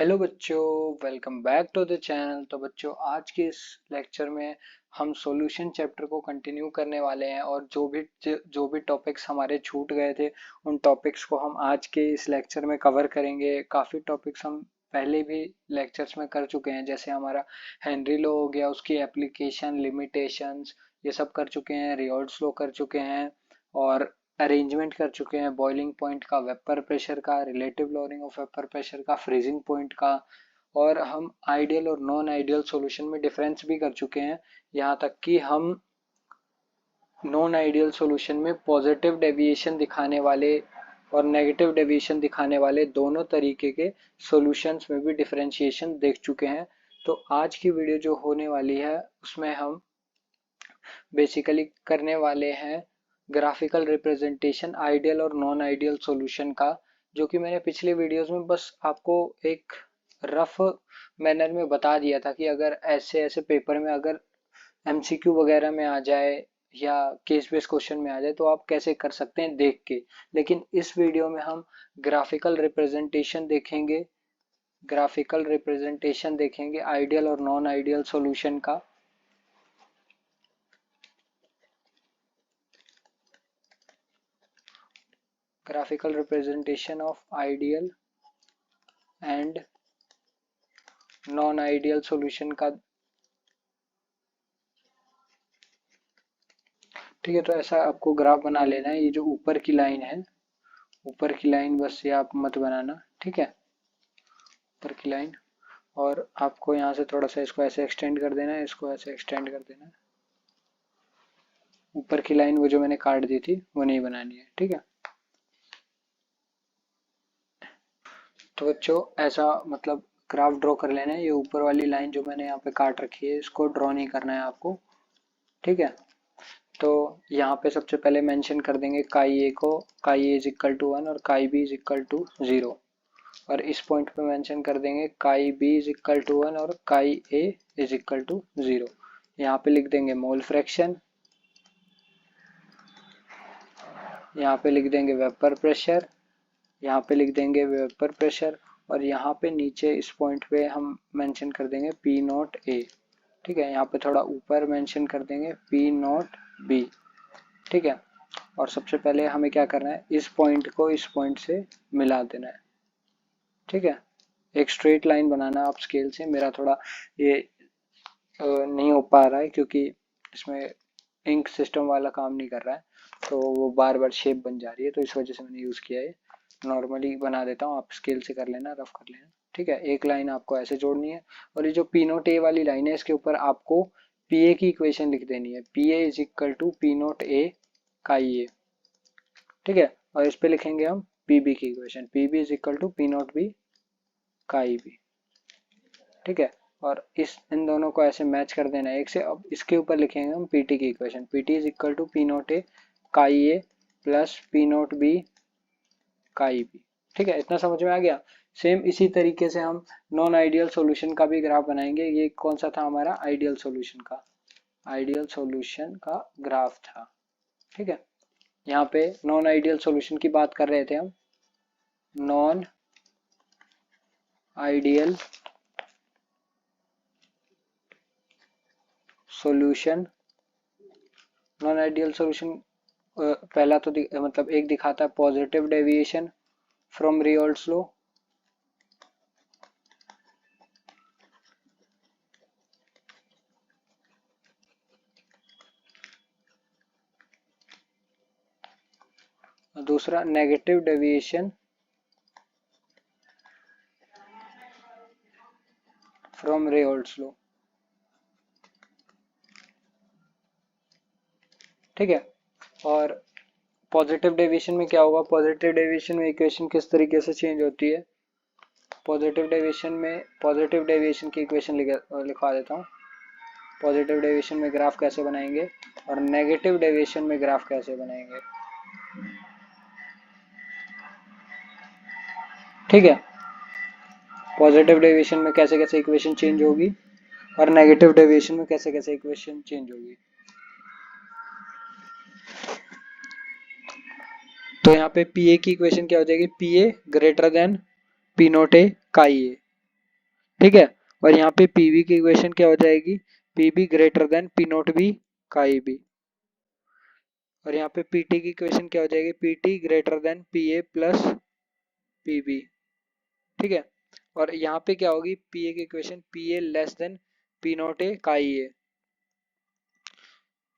Hello बच्चों, welcome back to the channel. तो बच्चों, आज के इस लेक्चर में हम सॉल्यूशन चैप्टर को कंटिन्यू करने वाले हैं और जो भी टॉपिक्स हमारे छूट गए थे उन टॉपिक्स को हम आज के इस लेक्चर में कवर करेंगे। काफ़ी टॉपिक्स हम पहले भी लेक्चर्स में कर चुके हैं, जैसे हमारा हेनरी लॉ हो गया, उसकी एप्लीकेशन, लिमिटेशंस, ये सब कर चुके हैं। रियोल्ड्स लॉ कर चुके हैं और अरेंजमेंट कर चुके हैं बॉइलिंग पॉइंट का, वेपर प्रेशर का, relative lowering of vapour pressure का, फ्रीजिंग पॉइंट का। और हम आइडियल और नॉन आइडियल सॉल्यूशन में डिफरेंस भी कर चुके हैं। यहाँ तक कि हम नॉन आइडियल सॉल्यूशन में पॉजिटिव डेविएशन दिखाने वाले और नेगेटिव डेविएशन दिखाने वाले दोनों तरीके के सॉल्यूशंस में भी डिफरेंशिएशन देख चुके हैं। तो आज की वीडियो जो होने वाली है उसमें हम बेसिकली करने वाले हैं ग्राफिकल रिप्रेजेंटेशन आइडियल और नॉन आइडियल सॉल्यूशन का, जो कि मैंने पिछले वीडियोस में बस आपको एक रफ मैनर में बता दिया था कि अगर ऐसे ऐसे पेपर में अगर एमसीक्यू वगैरह में आ जाए या केस बेस्ड क्वेश्चन में आ जाए तो आप कैसे कर सकते हैं देख के। लेकिन इस वीडियो में हम ग्राफिकल रिप्रेजेंटेशन देखेंगे, ग्राफिकल रिप्रेजेंटेशन देखेंगे आइडियल और नॉन आइडियल सॉल्यूशन का। Graphical representation of ideal and non ideal solution का। ठीक है, तो ऐसा आपको ग्राफ बना लेना है। ये जो ऊपर की लाइन है, ऊपर की लाइन बस ये आप मत बनाना, ठीक है, ऊपर की लाइन। और आपको यहाँ से थोड़ा सा इसको ऐसे एक्सटेंड कर देना है, इसको ऐसे एक्सटेंड कर देना है। ऊपर की लाइन वो जो मैंने काट दी थी वो नहीं बनानी है, ठीक है। तो बच्चों, ऐसा मतलब ग्राफ ड्रॉ कर लेना है। ये ऊपर वाली लाइन जो मैंने यहाँ पे काट रखी है इसको ड्रॉ नहीं करना है आपको, ठीक है। तो यहाँ पे सबसे पहले मेंशन कर देंगे काई ए को, काई ए इज इक्वल टू 1 और काई बी इज इक्वल टू 0। और इस पॉइंट पे मेंशन कर देंगे काई बी इज इक्वल टू 1 और काई ए इज इक्वल टू 0। यहाँ पे लिख देंगे मोल फ्रैक्शन, यहाँ पे लिख देंगे वेपर प्रेशर, यहाँ पे लिख देंगे वेपर प्रेशर। और यहाँ पे नीचे इस पॉइंट पे हम मेंशन कर देंगे पी नॉट ए, ठीक है। यहाँ पे थोड़ा ऊपर मेंशन कर देंगे पी नॉट बी, ठीक है। और सबसे पहले हमें क्या करना है, इस पॉइंट को इस पॉइंट से मिला देना है, ठीक है। एक स्ट्रेट लाइन बनाना आप स्केल से। मेरा थोड़ा ये नहीं हो पा रहा है क्योंकि इसमें इंक सिस्टम वाला काम नहीं कर रहा है, तो वो बार बार शेप बन जा रही है, तो इस वजह से मैंने यूज़ किया है। नॉर्मली बना देता हूँ, आप स्केल से कर लेना, रफ कर लेना, ठीक है। एक लाइन आपको ऐसे जोड़नी है और ये जो पी नोट ए वाली लाइन है इसके ऊपर आपको पी ए की इक्वेशन लिख देनी है। P A is equal to P naught A chi A, ठीक है। और इस पे लिखेंगे हम पी बी की equation, P B is equal to P naught B chi B, ठीक है। और इन दोनों को ऐसे मैच कर देना है एक से। अब इसके ऊपर लिखेंगे हम पी टी की equation, P T is equal to P naught A chi A plus P naught B chi B, ठीक है। इतना समझ में आ गया। सेम इसी तरीके से हम नॉन आइडियल सॉल्यूशन का भी ग्राफ बनाएंगे। ये कौन सा था हमारा, आइडियल सॉल्यूशन का, आइडियल सॉल्यूशन का ग्राफ था, ठीक है। यहाँ पे नॉन आइडियल सॉल्यूशन की बात कर रहे थे हम। Non ideal solution, non ideal solution पहला तो मतलब एक दिखाता है पॉजिटिव डेविएशन फ्रॉम रियोल्ड्स लॉ, दूसरा नेगेटिव डेविएशन फ्रॉम रियोल्ड्स लॉ, ठीक है। और पॉजिटिव डेविएशन में क्या होगा, पॉजिटिव डेविएशन में इक्वेशन किस तरीके से चेंज होती है। पॉजिटिव डेविएशन में, पॉजिटिव डेविएशन की इक्वेशन लिखवा देता हूँ। पॉजिटिव डेविएशन में ग्राफ कैसे बनाएंगे और नेगेटिव डेविएशन में ग्राफ कैसे बनाएंगे, ठीक है। पॉजिटिव डेविएशन में कैसे कैसे इक्वेशन चेंज होगी और नेगेटिव डेविएशन में कैसे कैसे इक्वेशन चेंज होगी। तो यहाँ पे पी ए की इक्वेशन क्या हो जाएगी, P A greater than P naught A chi A, ठीक है। और यहाँ पे पीवी की इक्वेशन क्या हो जाएगी, PB greater than P naught B का ई बी। और यहाँ पे पीटी की इक्वेशन क्या हो जाएगी, PT greater than P A plus P B. ठीक है। और यहाँ पे क्या होगी, पी ए की equation P A less than P naught A chi A.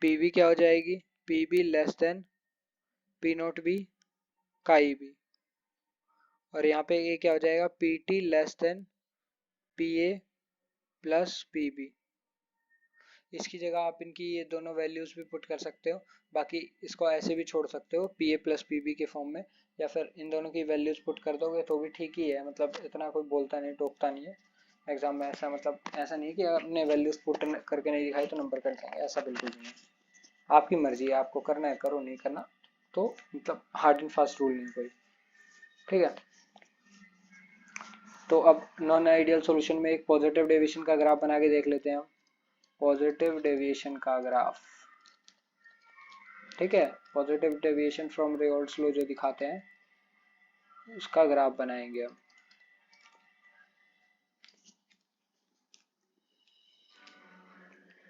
P B क्या हो जाएगी, P B less than P naught B का ई बी। और यहाँ पे ये क्या हो जाएगा, P T less than P A plus P B. इसकी जगह आप इनकी ये दोनों वैल्यूज भी पुट कर सकते हो, बाकी इसको ऐसे भी छोड़ सकते हो P A plus P B के फॉर्म में, या फिर इन दोनों की वैल्यूज पुट कर दोगे तो भी ठीक ही है। मतलब इतना कोई बोलता नहीं, टोकता नहीं है एग्जाम में। ऐसा मतलब ऐसा नहीं कि आपने वैल्यूज पुट करके नहीं दिखाई तो नंबर कट जाएंगे, ऐसा बिल्कुल नहीं है। आपकी मर्जी है, आपको करना है करो, नहीं करना तो मतलब हार्ड एंड फास्ट रूल नहीं कोई। ठीक है। तो अब नॉन आइडियल सॉल्यूशन में एक पॉजिटिव डेविएशन का ग्राफ बना के देख लेते हैं हम। पॉजिटिव डेविएशन का ग्राफ, ठीक है, positive deviation from Raoult's law जो दिखाते हैं उसका ग्राफ बनाएंगे हम।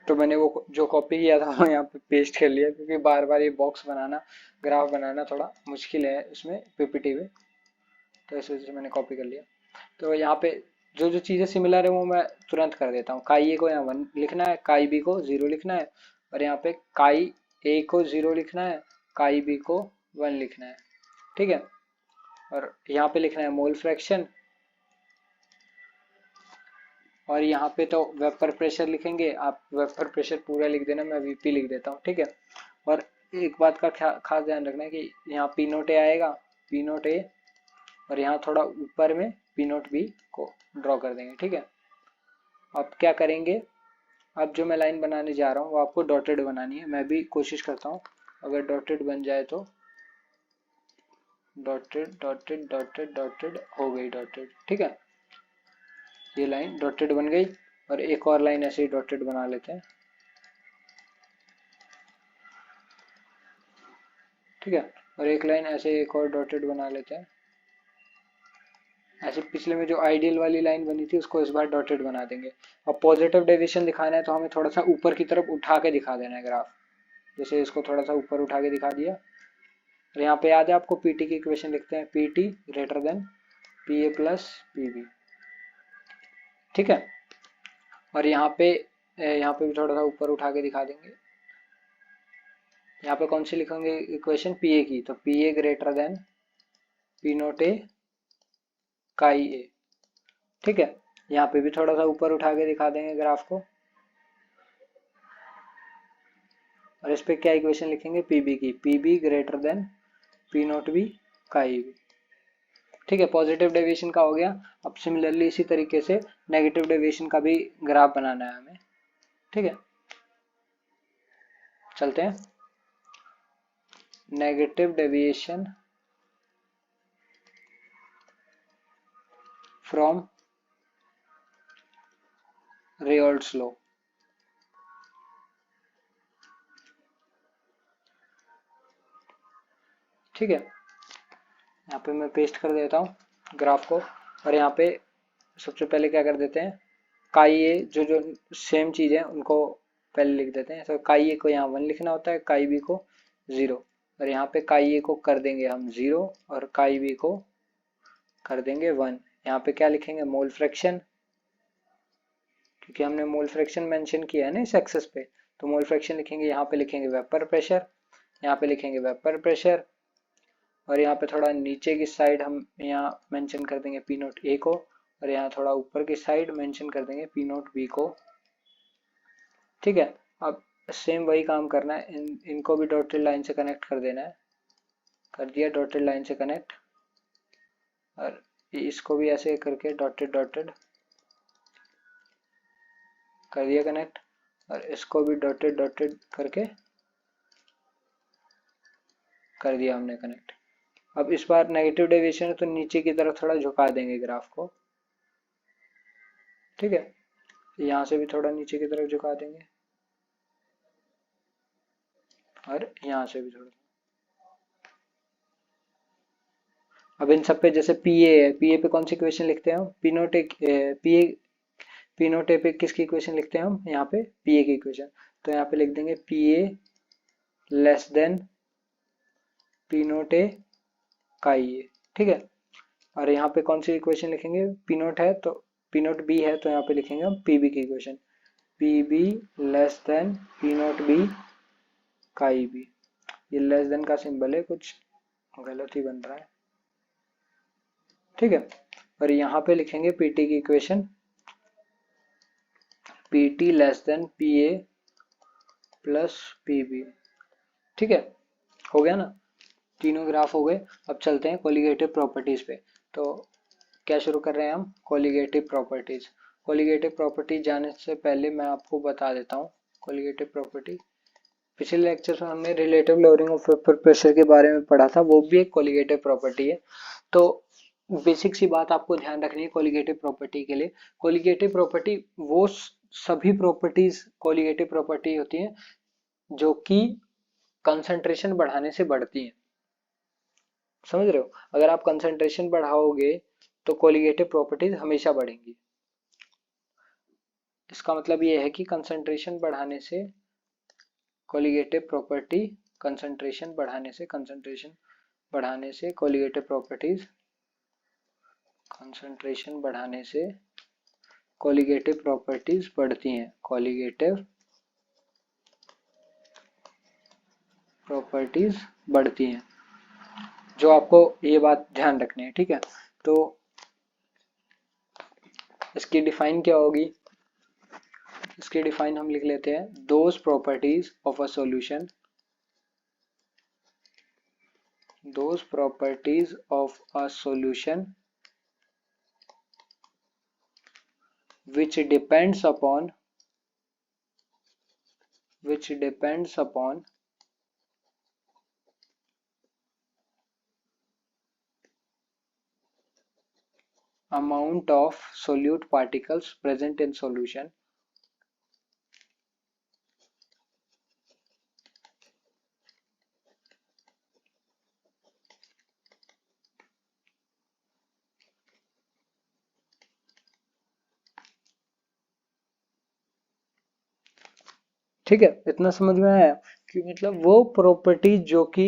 तो मैंने वो जो कॉपी किया था वो यहाँ पे पेस्ट कर लिया, क्योंकि बार बार ये बॉक्स बनाना, ग्राफ बनाना थोड़ा मुश्किल है उसमें पीपीटी में, तो इस वजह से मैंने कॉपी कर लिया। तो यहाँ पे जो जो चीज़ें सिमिलर है वो मैं तुरंत कर देता हूँ। काई ए को यहाँ 1 लिखना है, काई बी को 0 लिखना है, और यहाँ पे काई ए को 0 लिखना है, काई बी को 1 लिखना है। ठीक है। और यहाँ पे लिखना है मोल फ्रैक्शन, और यहाँ पे तो वेपर प्रेशर लिखेंगे। आप वेपर प्रेशर पूरा लिख देना, मैं वीपी लिख देता हूँ। ठीक है। और एक बात का खास ध्यान रखना है कि यहाँ पी नोट ए आएगा, पी नोट ए, और यहाँ थोड़ा ऊपर में पी नोट बी को ड्रॉ कर देंगे। ठीक है। अब क्या करेंगे, अब जो मैं लाइन बनाने जा रहा हूँ वो आपको डॉटेड बनानी है। मैं भी कोशिश करता हूँ, अगर डॉटेड बन जाए तो डॉटेड डॉटेड डॉटेड डॉटेड हो गई डॉटेड। ठीक है, ये लाइन डॉटेड बन गई। और एक और लाइन ऐसे ही डॉटेड बना लेते हैं। ठीक है। और एक लाइन ऐसे एक और डॉटेड बना लेते हैं। ऐसे पिछले में जो आइडियल वाली लाइन बनी थी उसको इस बार डॉटेड बना देंगे। अब पॉजिटिव डेविएशन दिखाना है तो हमें थोड़ा सा ऊपर की तरफ उठा के दिखा देना है ग्राफ। जैसे इसको थोड़ा सा ऊपर उठा के दिखा दिया। और यहाँ पे याद है आपको पीटी की इक्वेशन लिखते हैं, PT greater than P A plus P B. ठीक है। और यहाँ पे भी थोड़ा सा ऊपर उठा के दिखा देंगे। यहाँ पे कौन सी लिखेंगे इक्वेशन, पी ए की, तो P A greater than P naught A chi A. ठीक है। यहाँ पे भी थोड़ा सा ऊपर उठा के दिखा देंगे ग्राफ को। और इस पे क्या इक्वेशन लिखेंगे, पीबी की, PB greater than P naught B का ई बी। ठीक है, पॉजिटिव डेविएशन का हो गया। अब सिमिलरली इसी तरीके से नेगेटिव डेविएशन का भी ग्राफ बनाना है हमें। ठीक है, चलते हैं। Negative deviation from Raoult's law. ठीक है, यहाँ पे मैं पेस्ट कर देता हूँ ग्राफ को। और यहाँ पे सबसे पहले क्या कर देते हैं, काई ए जो जो सेम चीज़ है उनको पहले लिख देते हैं। तो काई ए को यहाँ 1 लिखना होता है, काई बी को 0। और यहाँ पे काई ए को कर देंगे हम 0 और काई बी को कर देंगे 1। यहाँ पे क्या लिखेंगे, मोल फ्रैक्शन, क्योंकि हमने मोल फ्रैक्शन मेंशन किया है ना इस एक्सेस पे, तो मोल फ्रैक्शन लिखेंगे। यहाँ पे लिखेंगे वेपर प्रेशर, यहाँ पे लिखेंगे वेपर प्रेशर। और यहाँ पे थोड़ा नीचे की साइड हम यहाँ मेंशन कर देंगे पी नोट ए को, और यहाँ थोड़ा ऊपर की साइड मेंशन कर देंगे पी नोट बी को। ठीक है। अब सेम वही काम करना है, इनको भी डॉटेड लाइन से कनेक्ट कर देना है। कर दिया डॉटेड लाइन से कनेक्ट, और इसको भी ऐसे करके डॉटेड डॉटेड कर दिया कनेक्ट, और इसको भी डॉटेड डॉटेड करके कर दिया हमने कनेक्ट। अब इस बार नेगेटिव डेविएशन है तो नीचे की तरफ थोड़ा झुका देंगे ग्राफ को। ठीक है, यहाँ से भी थोड़ा नीचे की तरफ झुका देंगे, और यहाँ से भी थोड़ा। अब इन सब पे जैसे पी ए है, पी ए पे कौन सी इक्वेशन लिखते हैं हम, P naught A, P A P naught A पे किसकी इक्वेशन लिखते हैं हम, यहाँ पे पी ए की इक्वेशन, तो यहाँ पे लिख देंगे P A less than P naught A chi A, ठीक है। और यहाँ पे कौन सी इक्वेशन लिखेंगे, पी नोट है तो पी नोट बी है, तो यहाँ पे लिखेंगे हम पी बी की equation, P B less than P naught B का ई बी। ये लेस देन का सिंबल है, कुछ गलत ही बन रहा है, ठीक है। और यहाँ पे लिखेंगे पी टी की equation, P T less than P A plus P B, ठीक है। हो गया ना, तीनों ग्राफ हो गए। अब चलते हैं कोलिगेटिव प्रॉपर्टीज पे। तो क्या शुरू कर रहे हैं हम, कोलिगेटिव प्रॉपर्टीज। कोलिगेटिव प्रॉपर्टीज जाने से पहले मैं आपको बता देता हूँ कोलिगेटिव प्रॉपर्टी। पिछले लेक्चर में हमने relative lowering of vapour pressure के बारे में पढ़ा था, वो भी एक कोलिगेटिव प्रॉपर्टी है। तो बेसिक सी बात आपको ध्यान रखनी है कोलिगेटिव प्रॉपर्टी के लिए। कोलिगेटिव प्रॉपर्टी वो सभी प्रॉपर्टीज कोलिगेटिव प्रॉपर्टी होती है जो कि कंसंट्रेशन बढ़ाने से बढ़ती हैं, समझ रहे हो। अगर आप कंसंट्रेशन बढ़ाओगे तो कोलिगेटिव प्रॉपर्टीज हमेशा बढ़ेंगी। इसका मतलब ये है कि कंसंट्रेशन बढ़ाने से कोलिगेटिव प्रॉपर्टी, कंसंट्रेशन बढ़ाने से कोलिगेटिव प्रॉपर्टीज, कंसंट्रेशन बढ़ाने से कोलिगेटिव प्रॉपर्टीज बढ़ती हैं, कोलिगेटिव प्रॉपर्टीज बढ़ती हैं, जो आपको ये बात ध्यान रखनी है, ठीक है। तो इसकी डिफाइन क्या होगी, इसकी डिफाइन हम लिख लेते हैं, those properties of a solution, those properties of a solution which depends upon amount of solute particles present in solution, ठीक है। इतना समझ में आया कि मतलब वो प्रॉपर्टी जो कि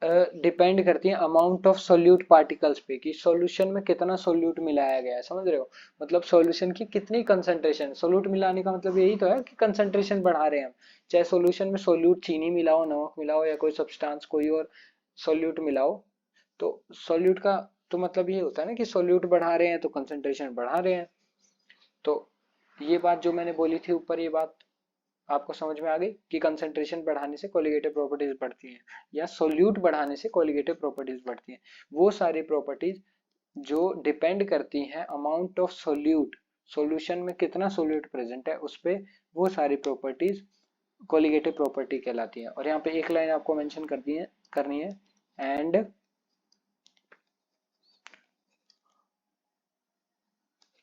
डिपेंड करती है अमाउंट ऑफ सोल्यूट पार्टिकल्स पे, कि सॉल्यूशन में कितना सोल्यूट मिलाया गया है, समझ रहे हो। मतलब सॉल्यूशन की कितनी कंसंट्रेशन, सोल्यूट मिलाने का मतलब यही तो है कि कंसंट्रेशन बढ़ा रहे हैं हम। चाहे सॉल्यूशन में सोल्यूट चीनी मिलाओ, नमक मिलाओ, या कोई सब्सटेंस कोई और सोल्यूट मिलाओ, तो सोल्यूट का तो मतलब ये होता है ना कि सोल्यूट बढ़ा रहे हैं तो कंसंट्रेशन बढ़ा रहे हैं। तो ये बात जो मैंने बोली थी ऊपर, ये बात आपको समझ में आ गई कि कंसंट्रेशन बढ़ाने से कोलिगेटिव प्रॉपर्टीज बढ़ती हैं या सोल्यूट बढ़ाने से कोलिगेटिव प्रॉपर्टीज बढ़ती हैं। वो सारी प्रॉपर्टीज जो डिपेंड करती हैं अमाउंट ऑफ सोल्यूट, सॉल्यूशन में कितना सोल्यूट प्रेजेंट है उस पे, वो सारी प्रॉपर्टीज कोलिगेटिव प्रॉपर्टी कहलाती है। और यहाँ पे एक लाइन आपको मेंशन करनी है, and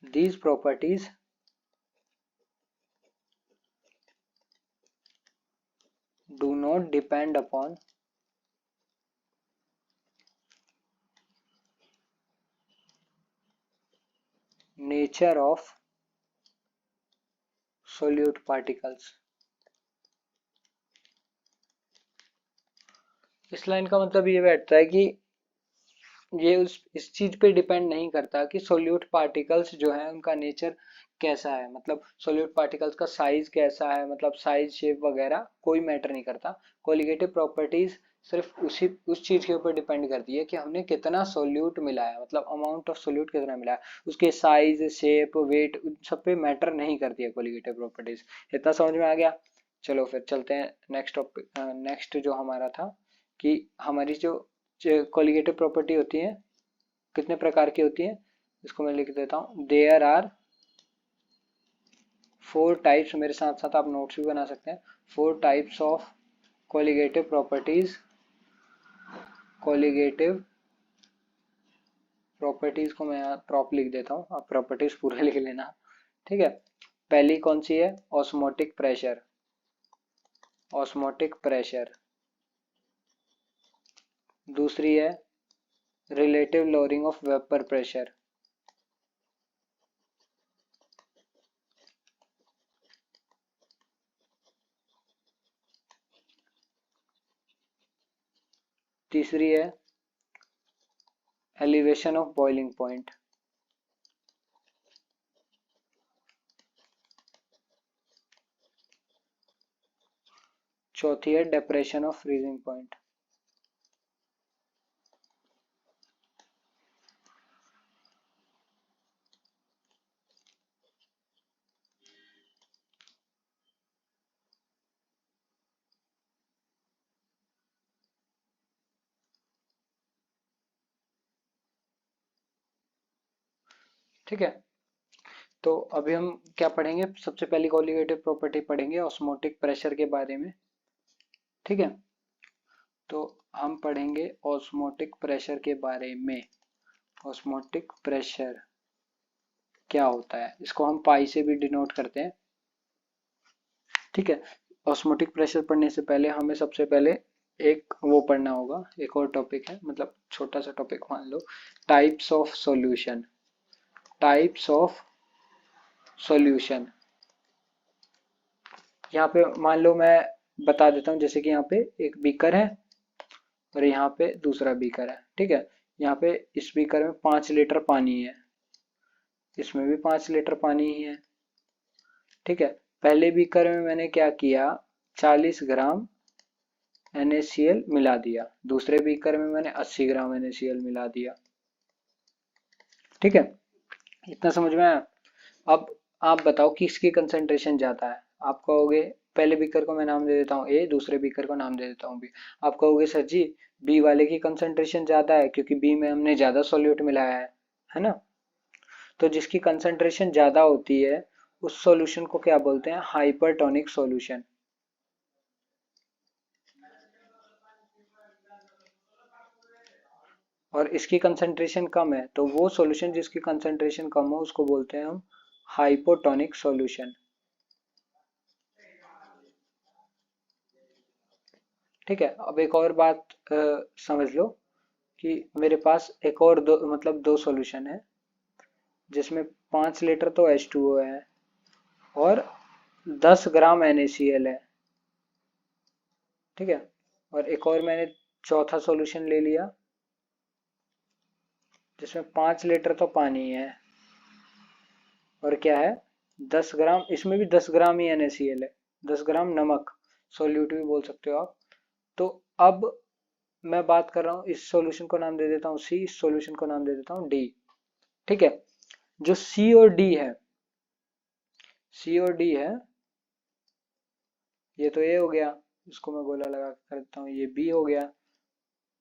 these properties do not depend upon nature of solute particles। इस लाइन का मतलब ये बैठता है कि ये इस चीज पे डिपेंड नहीं करता कि सोल्यूट पार्टिकल्स जो है उनका नेचर कैसा है, मतलब सोल्यूट पार्टिकल्स का साइज कैसा है, मतलब साइज शेप वगैरह कोई मैटर नहीं करता। कोलिगेटिव प्रॉपर्टीज सिर्फ उस चीज के ऊपर डिपेंड करती है कि हमने कितना सोल्यूट मिलाया, मतलब अमाउंट ऑफ सोल्यूट कितना मिलाया, उसके साइज शेप वेट उन सब पे मैटर नहीं करती है कोलिगेटिव प्रॉपर्टीज। इतना समझ में आ गया। चलो फिर चलते हैं नेक्स्ट टॉपिक। नेक्स्ट जो हमारा था कि हमारी जो कोलिगेटिव प्रॉपर्टी होती है कितने प्रकार की होती है, इसको मैं लिख देता हूँ। देयर आर 4 टाइप्स, मेरे साथ साथ आप नोट्स भी बना सकते हैं। 4 types of colligative properties, colligative properties को मैं प्रॉप लिख देता हूँ, आप प्रॉपर्टीज पूरा लिख लेना, ठीक है। पहली कौन सी है, ऑस्मोटिक प्रेशर, ऑस्मोटिक प्रेशर। दूसरी है relative lowering of vapour pressure, तीसरी है एलिवेशन ऑफ बॉइलिंग पॉइंट। चौथी है डेप्रेशन ऑफ फ्रीजिंग पॉइंट। ठीक है, तो अभी हम क्या पढ़ेंगे, सबसे पहली कॉलिगेटिव प्रॉपर्टी पढ़ेंगे ऑस्मोटिक प्रेशर के बारे में। ठीक है, तो हम पढ़ेंगे ऑस्मोटिक प्रेशर के बारे में। ऑस्मोटिक प्रेशर क्या होता है, इसको हम पाई से भी डिनोट करते हैं। ठीक है, ऑस्मोटिक प्रेशर पढ़ने से पहले हमें सबसे पहले एक वो पढ़ना होगा, एक और टॉपिक है, मतलब छोटा सा टॉपिक मान लो, types of solution. Types of solution, यहाँ पे मान लो मैं बता देता हूँ, जैसे कि यहाँ पे एक बीकर है और यहाँ पे दूसरा बीकर है। ठीक है, यहाँ पे इस बीकर में 5 लीटर पानी है, इसमें भी 5 लीटर पानी ही है। ठीक है, पहले बीकर में मैंने क्या किया, 40 ग्राम NaCl मिला दिया, दूसरे बीकर में मैंने 80 ग्राम NaCl मिला दिया। ठीक है, इतना समझ में आया। अब आप बताओ कि इसकी कंसंट्रेशन ज्यादा है। आप कहोगे, पहले बीकर को मैं नाम दे देता हूँ ए, दूसरे बीकर को नाम दे देता हूँ बी। आप कहोगे सर जी बी वाले की कंसंट्रेशन ज्यादा है क्योंकि बी में हमने ज्यादा सॉल्यूट मिलाया है ना। तो जिसकी कंसंट्रेशन ज्यादा होती है उस सॉल्यूशन को क्या बोलते हैं, हाइपरटोनिक सॉल्यूशन। और इसकी कंसंट्रेशन कम है तो वो सॉल्यूशन जिसकी कंसंट्रेशन कम हो उसको बोलते हैं हम हाइपोटोनिक सॉल्यूशन। ठीक है, अब एक और बात समझ लो कि मेरे पास एक और दो, मतलब दो सॉल्यूशन है जिसमें 5 लीटर तो H2O है और 10 ग्राम NaCl है। ठीक है, और एक और मैंने चौथा सॉल्यूशन ले लिया जिसमें 5 लीटर तो पानी है और क्या है 10 ग्राम, इसमें भी 10 ग्राम ही NaCl है, 10 ग्राम नमक, सोल्यूट भी बोल सकते हो आप। तो अब मैं बात कर रहा हूँ, इस सॉल्यूशन को नाम दे देता हूँ C, इस सॉल्यूशन को नाम दे देता हूँ D। ठीक है, जो C और D है, C और D है, ये तो A हो गया, इसको मैं गोला लगा कर देता हूँ, ये B हो गया,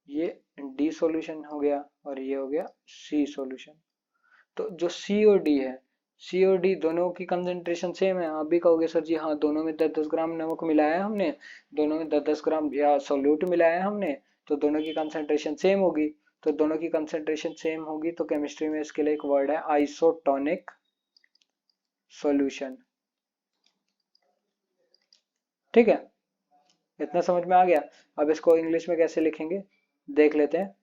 ये D सॉल्यूशन हो गया और ये हो गया C सॉल्यूशन। तो जो C और D है, C और D दोनों की कंसेंट्रेशन सेम है। आप भी कहोगे सर जी हाँ दोनों में 10-10 ग्राम नमक मिलाया है हमने, दोनों में 10-10 ग्राम या सोल्यूट मिलाया है हमने, तो दोनों की कंसेंट्रेशन सेम होगी। तो दोनों की कंसेंट्रेशन सेम होगी तो केमिस्ट्री में इसके लिए एक वर्ड है आइसोटोनिक सॉल्यूशन। ठीक है, इतना समझ में आ गया। अब इसको इंग्लिश में कैसे लिखेंगे देख लेते हैं।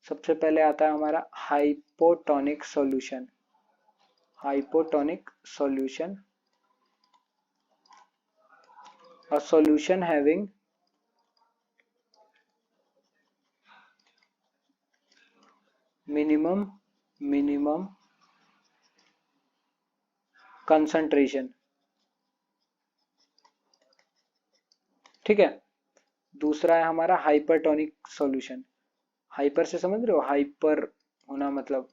सबसे पहले आता है हमारा hypotonic solution. Hypotonic solution, a solution having minimum concentration। ठीक है, दूसरा है हमारा हाइपरटोनिक सॉल्यूशन। हाइपर से समझ रहे हो, हाइपर होना मतलब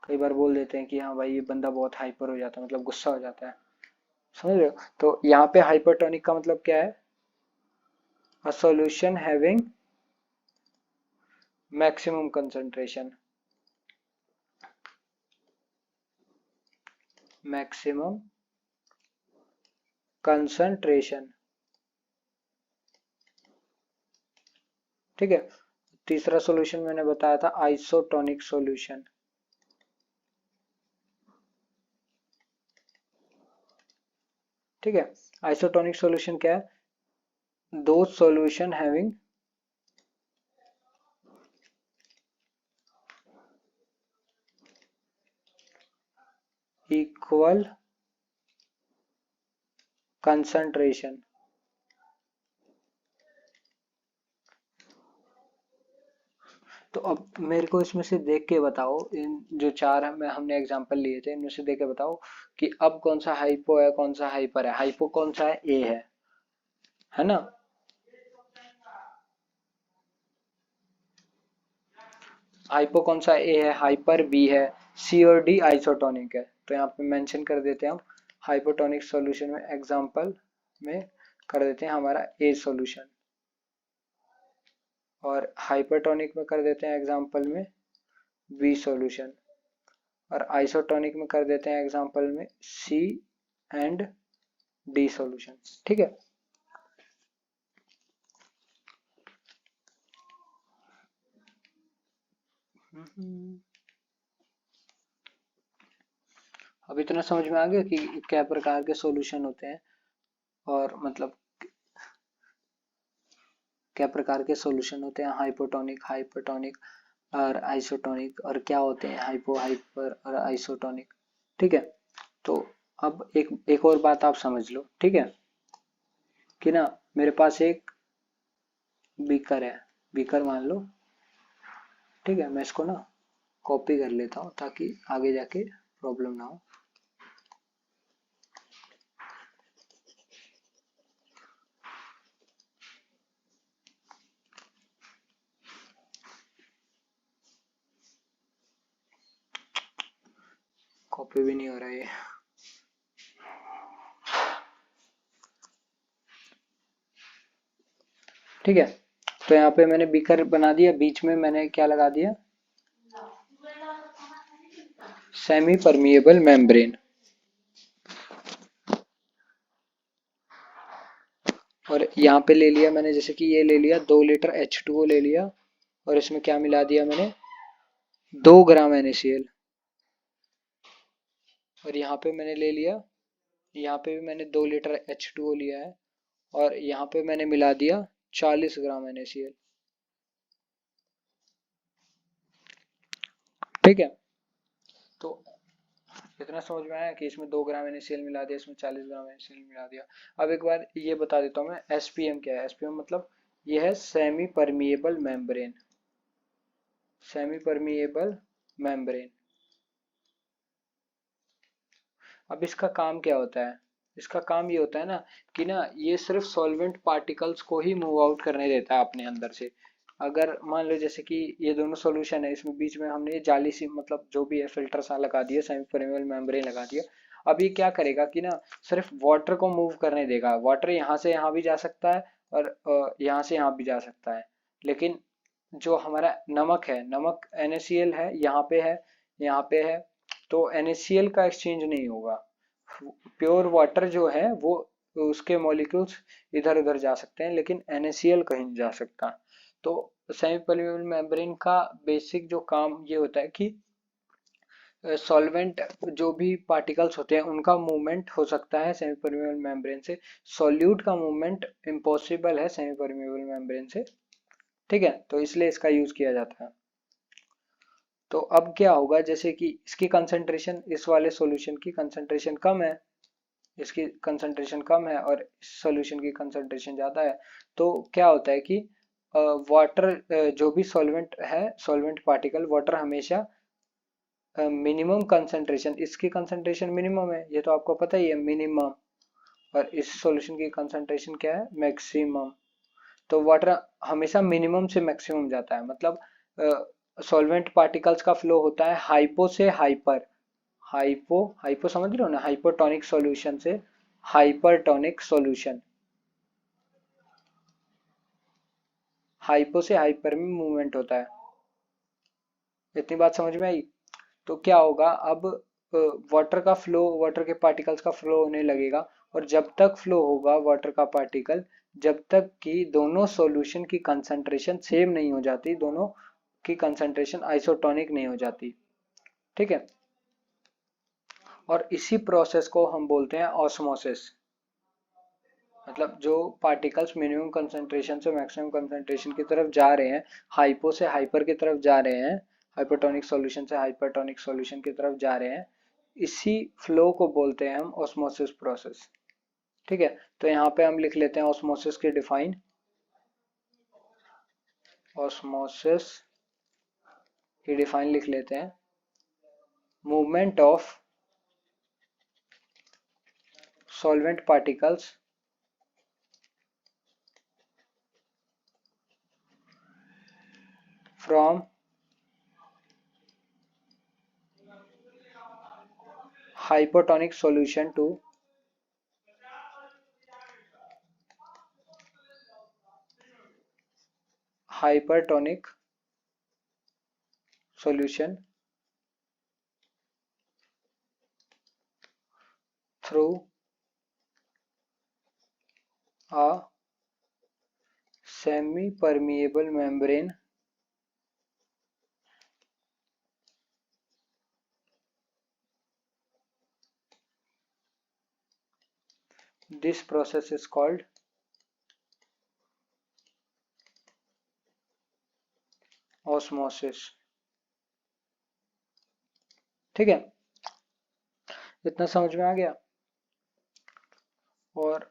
कई बार बोल देते हैं कि हाँ भाई ये बंदा बहुत हाइपर हो जाता है, मतलब गुस्सा हो जाता है, समझ रहे हो। तो यहाँ पे हाइपरटोनिक का मतलब क्या है, a solution having maximum concentration, maximum concentration. ठीक है, तीसरा सॉल्यूशन मैंने बताया था आइसोटोनिक सॉल्यूशन। ठीक है, आइसोटोनिक सॉल्यूशन क्या है, दो सॉल्यूशन हैविंग इक्वल कंसंट्रेशन। तो अब मेरे को इसमें से देख के बताओ, इन जो चार हमने एग्जांपल लिए थे इनमें से देख के बताओ कि अब कौन सा हाइपो है कौन सा हाइपर है। हाइपो कौन सा है, ए है ना। हाइपो कौन सा, ए है, हाइपर बी है, सी और डी आइसोटोनिक है। तो यहाँ पे मेंशन कर देते हैं हम हाइपोटोनिक सॉल्यूशन में, एग्जांपल में कर देते हैं हमारा ए सॉल्यूशन, और हाइपरटोनिक में कर देते हैं एग्जांपल में बी सॉल्यूशन, और आइसोटोनिक में कर देते हैं एग्जांपल में सी एंड डी सॉल्यूशन। ठीक है। अब इतना समझ में आ गया कि क्या प्रकार के सॉल्यूशन होते हैं, और मतलब क्या प्रकार के सॉल्यूशन होते हैं, हाइपोटोनिक, हाइपरटोनिक और आइसोटोनिक, और क्या होते हैं हाइपो, हाइपर और आइसोटोनिक। ठीक है। तो अब एक और बात आप समझ लो, ठीक है, कि ना मेरे पास एक बीकर है, बीकर मान लो, ठीक है। मैं इसको ना कॉपी कर लेता हूँ ताकि आगे जाके प्रॉब्लम ना हो। कॉपी भी नहीं हो रहा है ये। ठीक है। तो यहाँ पे मैंने बीकर बना दिया, बीच में मैंने क्या लगा दिया, सेमी परमिएबल मेम्ब्रेन। और यहाँ पे ले लिया मैंने, जैसे कि ये ले लिया 2 लीटर H2O ले लिया, और इसमें क्या मिला दिया मैंने, 2 ग्राम NaCl। और यहाँ पे मैंने ले लिया, यहाँ पे भी मैंने 2 लीटर H2O लिया है, और यहाँ पे मैंने मिला दिया 40 ग्राम NaCl। ठीक है। तो इतना समझ में आया कि इसमें 2 ग्राम NaCl मिला दिया, इसमें 40 ग्राम NaCl मिला दिया। अब एक बार ये बता देता हूँ मैं, SPM क्या है। SPM मतलब ये है semi permeable membrane, semi permeable membrane. अब इसका काम क्या होता है, इसका काम ये होता है ना कि ना ये सिर्फ सॉल्वेंट पार्टिकल्स को ही मूव आउट करने देता है अपने अंदर से। अगर मान लो जैसे कि ये दोनों सॉल्यूशन है, इसमें बीच में हमने ये जाली सी, मतलब जो भी है फिल्टर सा लगा दिया, सेमी परमेबल मेम्ब्रेन लगा दिया। अब ये क्या करेगा कि ना सिर्फ वाटर को मूव करने देगा। वाटर यहाँ से यहाँ भी जा सकता है, और यहाँ से यहाँ भी जा सकता है। लेकिन जो हमारा नमक है, नमक NaCl है, यहाँ पे है, यहाँ पे है, तो NaCl का एक्सचेंज नहीं होगा। प्योर वाटर जो है वो, उसके मॉलिक्यूल्स इधर उधर जा सकते हैं, लेकिन NaCl कहीं नहीं जा सकता। तो सेमी परमेबल मेम्ब्रेन का बेसिक जो काम ये होता है कि सॉल्वेंट जो भी पार्टिकल्स होते हैं उनका मूवमेंट हो सकता है सेमी परमेबल मेम्ब्रेन से, सॉल्यूट का मूवमेंट इम्पॉसिबल है सेमी परमेबल मेम्ब्रेन से। ठीक है। तो इसलिए इसका यूज किया जाता है। तो अब क्या होगा, जैसे कि इसकी कंसंट्रेशन, इस वाले सॉल्यूशन की कंसंट्रेशन कम है, इसकी कंसंट्रेशन कम है और इस सॉल्यूशन की कंसंट्रेशन ज़्यादा है। तो क्या होता है कि वाटर, जो भी सॉल्वेंट है, सॉल्वेंट पार्टिकल, वाटर हमेशा मिनिमम कंसंट्रेशन, इसकी कंसंट्रेशन मिनिमम है, ये तो आपको पता ही है, मिनिमम, और इस सॉल्यूशन की कंसंट्रेशन क्या है, मैक्सिमम। तो वाटर हमेशा मिनिमम से मैक्सिमम जाता है, मतलब सॉल्वेंट पार्टिकल्स का फ्लो होता है हाइपो से हाइपर, हाइपो, हाइपो समझ रहे हो ना, हाइपोटोनिक सॉल्यूशन से हाइपरटोनिक सॉल्यूशन, हाइपो से हाइपर में मूवमेंट होता है। इतनी बात समझ में आई। तो क्या होगा अब, वाटर का फ्लो, वाटर के पार्टिकल्स का फ्लो होने लगेगा, और जब तक फ्लो होगा वाटर का पार्टिकल, जब तक कि दोनों सॉल्यूशन की कंसंट्रेशन सेम नहीं हो जाती, दोनों की कंसंट्रेशन आइसोटोनिक नहीं हो जाती। ठीक है। और इसी प्रोसेस को हम बोलते हैं ऑस्मोसिस। मतलब जो पार्टिकल्स मिनिमम कंसंट्रेशन से मैक्सिमम कंसंट्रेशन की तरफ जा रहे हैं, हाइपो से हाइपर की तरफ जा रहे हैं, हाइपोटोनिक सॉल्यूशन से हाइपरटोनिक सॉल्यूशन की तरफ जा रहे हैं, इसी फ्लो को बोलते हैं हम ऑस्मोसिस प्रोसेस। ठीक है। तो यहाँ पे हम लिख लेते हैं ऑस्मोसिस की डिफाइन, ऑस्मोसिस ये डिफाइन लिख लेते हैं, movement of solvent particles from hypotonic solution to hypertonic solution through a semi-permeable membrane this process is called osmosis। ठीक है, इतना समझ में आ गया। और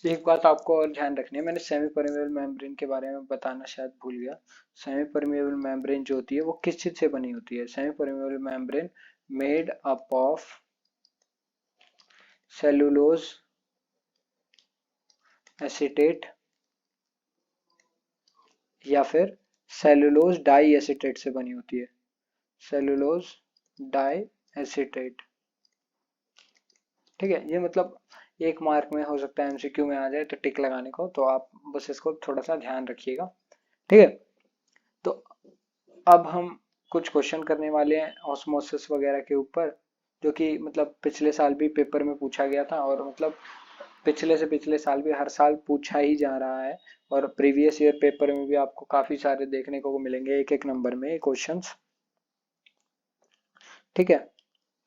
एक बात आपको और ध्यान रखनी है, मैंने सेमी परमेबल मेम्ब्रेन के बारे में बताना शायद भूल गया। सेमी परमेबल मेम्ब्रेन जो होती है वो किस चीज से बनी होती है? Semi permeable membrane made up of cellulose acetate या फिर सेलुलोज डाई एसीटेट से बनी होती है। सेलुलोज डाई एसीटेट, ठीक है। ये मतलब एक मार्क में हो सकता है एमसीक्यू में आ जाए तो टिक लगाने को, तो आप बस इसको थोड़ा सा ध्यान रखिएगा, ठीक है। तो अब हम कुछ क्वेश्चन करने वाले हैं ऑस्मोसिस वगैरह के ऊपर, जो कि मतलब पिछले साल भी पेपर में पूछा गया था, और मतलब पिछले से पिछले साल भी हर साल पूछा ही जा रहा है, और प्रीवियस ईयर पेपर में भी आपको काफी सारे देखने को मिलेंगे एक एक नंबर में क्वेश्चंस, ठीक है।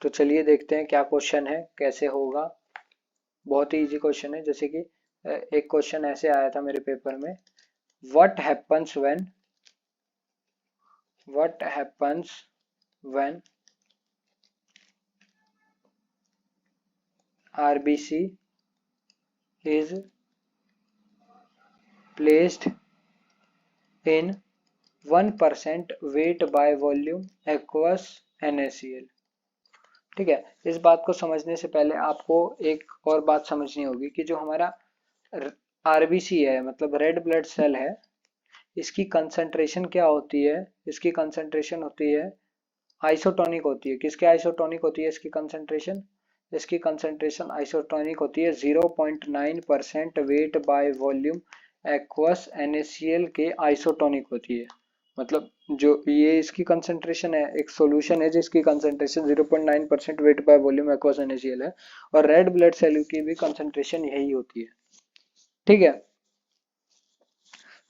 तो चलिए देखते हैं क्या क्वेश्चन है, कैसे होगा। बहुत ही इजी क्वेश्चन है, जैसे कि एक क्वेश्चन ऐसे आया था मेरे पेपर में, what happens when RBC is placed in 1% weight by volume aqueous NaCl। ठीक है, इस बात को समझने से पहले आपको एक और बात समझनी होगी कि जो हमारा RBC है, मतलब रेड ब्लड सेल है, इसकी कंसंट्रेशन क्या होती है? इसकी कंसंट्रेशन होती है आइसोटोनिक होती है। किसके आइसोटोनिक होती है इसकी कंसंट्रेशन? इसकी कंसंट्रेशन आइसोटोनिक होती है 0.9% weight by volume aqueous NaCl के आइसोटोनिक होती है। मतलब जो ये इसकी कंसंट्रेशन है, एक सॉल्यूशन है जिसकी concentration 0.9% weight by volume aqueous NaCl है, और रेड ब्लड सेल की भी कंसंट्रेशन यही होती है, ठीक है।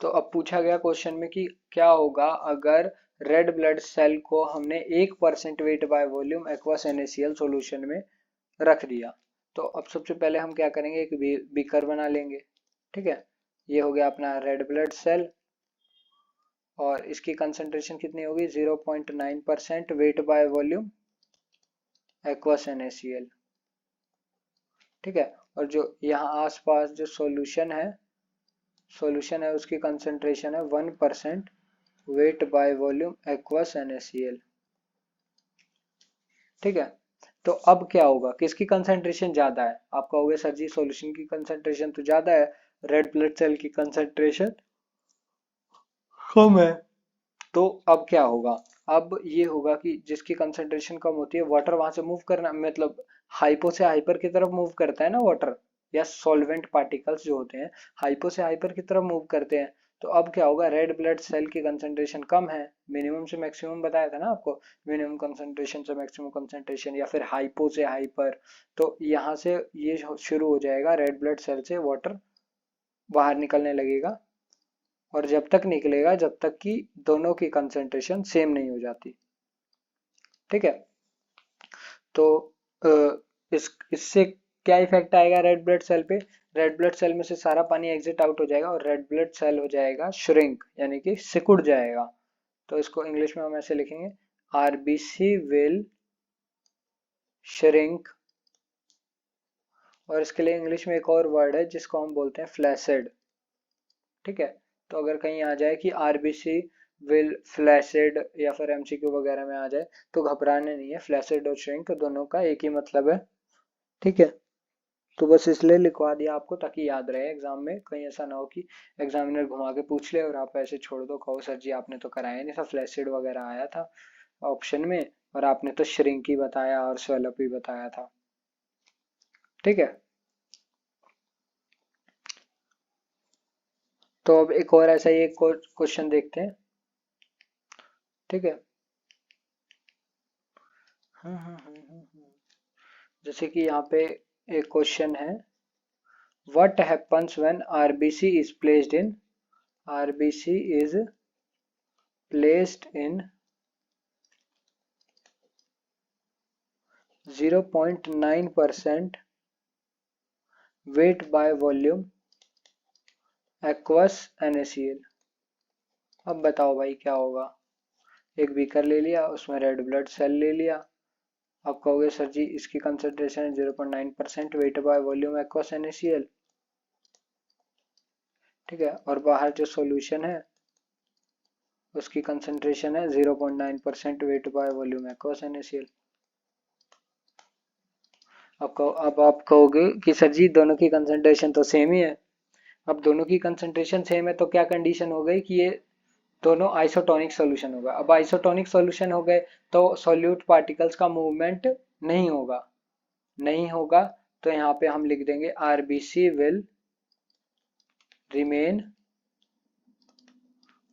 तो अब पूछा गया क्वेश्चन में कि क्या होगा अगर रेड ब्लड सेल को हमने 1% weight by volume aqueous NaCl solution में रख दिया। तो अब सबसे पहले हम क्या करेंगे, एक बीकर बना लेंगे, ठीक है। ये हो गया अपना रेड ब्लड सेल, और इसकी कंसंट्रेशन कितनी होगी? 0.9% weight by volume aqueous NaCl, ठीक है। और जो यहाँ आसपास जो सॉल्यूशन है उसकी कंसंट्रेशन है 1% weight by volume aqueous NaCl, ठीक है। तो अब क्या होगा, किसकी कंसंट्रेशन ज्यादा है? आप कहोगे सर जी सॉल्यूशन की कंसंट्रेशन तो ज्यादा है, रेड ब्लड सेल की कंसंट्रेशन कम है। तो अब क्या होगा, अब ये होगा कि जिसकी कंसंट्रेशन कम होती है, वाटर वहां से मूव करना, मतलब हाइपो से हाइपर की तरफ मूव करता है ना वाटर, या सॉल्वेंट पार्टिकल्स जो होते हैं हाइपो से हाइपर की तरफ मूव करते हैं। तो अब क्या होगा, रेड ब्लड सेल की कंसंट्रेशन कम है, मिनिमम से मैक्सिमम बताया था ना आपको, मिनिमम कंसंट्रेशन से मैक्सिमम कंसंट्रेशन, या फिर हाइपो से हाइपर। तो यहाँ से ये शुरू हो जाएगा, रेड ब्लड सेल से वाटर बाहर निकलने लगेगा, और जब तक निकलेगा जब तक कि दोनों की कंसंट्रेशन सेम नहीं हो जाती, ठीक है। तो इससे क्या इफेक्ट आएगा रेड ब्लड सेल पे? रेड ब्लड सेल में से सारा पानी एग्जिट आउट हो जाएगा, और रेड ब्लड सेल हो जाएगा श्रिंक, यानी कि सिकुड़ जाएगा। तो इसको इंग्लिश में हम ऐसे लिखेंगे, RBC विल श्रिंक, और इसके लिए इंग्लिश में एक और वर्ड है जिसको हम बोलते हैं फ्लैसिड, ठीक है। तो अगर कहीं आ जाए कि आरबीसी विल फ्लैसिड या फिर एमसीक्यू वगैरह में आ जाए तो घबराने नहीं है, फ्लैसिड और श्रिंक दोनों का एक ही मतलब है, ठीक है। तो बस इसलिए लिखवा दिया आपको ताकि याद रहे एग्जाम में, कहीं ऐसा ना हो कि एग्जामिनर घुमा के पूछ ले और आप ऐसे छोड़ दो, कहो सर जी आपने तो कराया नहीं था, फ्लैसिड वगैरह आया था ऑप्शन में और आपने तो श्रिंक ही बताया और स्वेलअप ही बताया था, ठीक है। तो अब एक और ऐसा ही एक क्वेश्चन देखते हैं, ठीक है। जैसे कि यहाँ पे एक क्वेश्चन है, what happens when RBC is placed in, RBC is placed in 0.9% weight by volume aqueous NaCl। अब बताओ भाई क्या होगा। एक बीकर ले लिया, उसमें रेड ब्लड सेल ले लिया, अब कहोगे सर जी इसकी कंसंट्रेशन है 0.9% weight by volume aqueous NaCl, ठीक है। और बाहर जो सॉल्यूशन है उसकी कंसंट्रेशन है 0.9% weight by volume aqueous NaCl। अब आप कहोगे कि सर जी दोनों की कंसंट्रेशन तो सेम ही है। अब दोनों की कंसंट्रेशन सेम है तो क्या कंडीशन हो गई कि ये दोनों आइसोटोनिक सॉल्यूशन होगा। अब आइसोटोनिक सॉल्यूशन हो गए तो सॉल्यूट पार्टिकल्स का मूवमेंट नहीं होगा, नहीं होगा तो यहाँ पे हम लिख देंगे आरबीसी विल रिमेन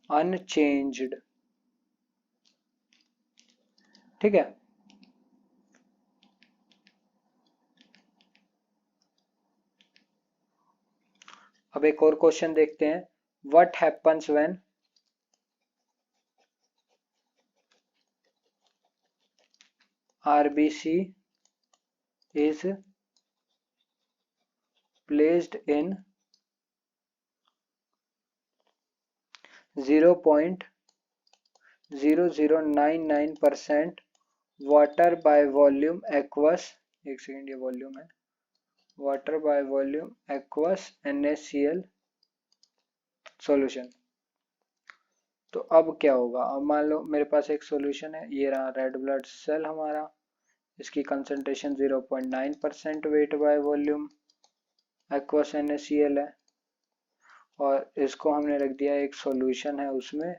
अनचेंज्ड, ठीक है। अब एक और क्वेश्चन देखते हैं, what happens when RBC is placed in 0.0099% water by volume aqueous, एक सेकेंड ये वॉल्यूम है, water by volume aqueous NaCl solution. तो अब क्या होगा, अब मान लो मेरे पास एक सॉल्यूशन है, ये रहा रेड ब्लड सेल हमारा, इसकी concentration 0.9% weight by volume aqueous NaCl है और इसको हमने रख दिया एक सॉल्यूशन है उसमें।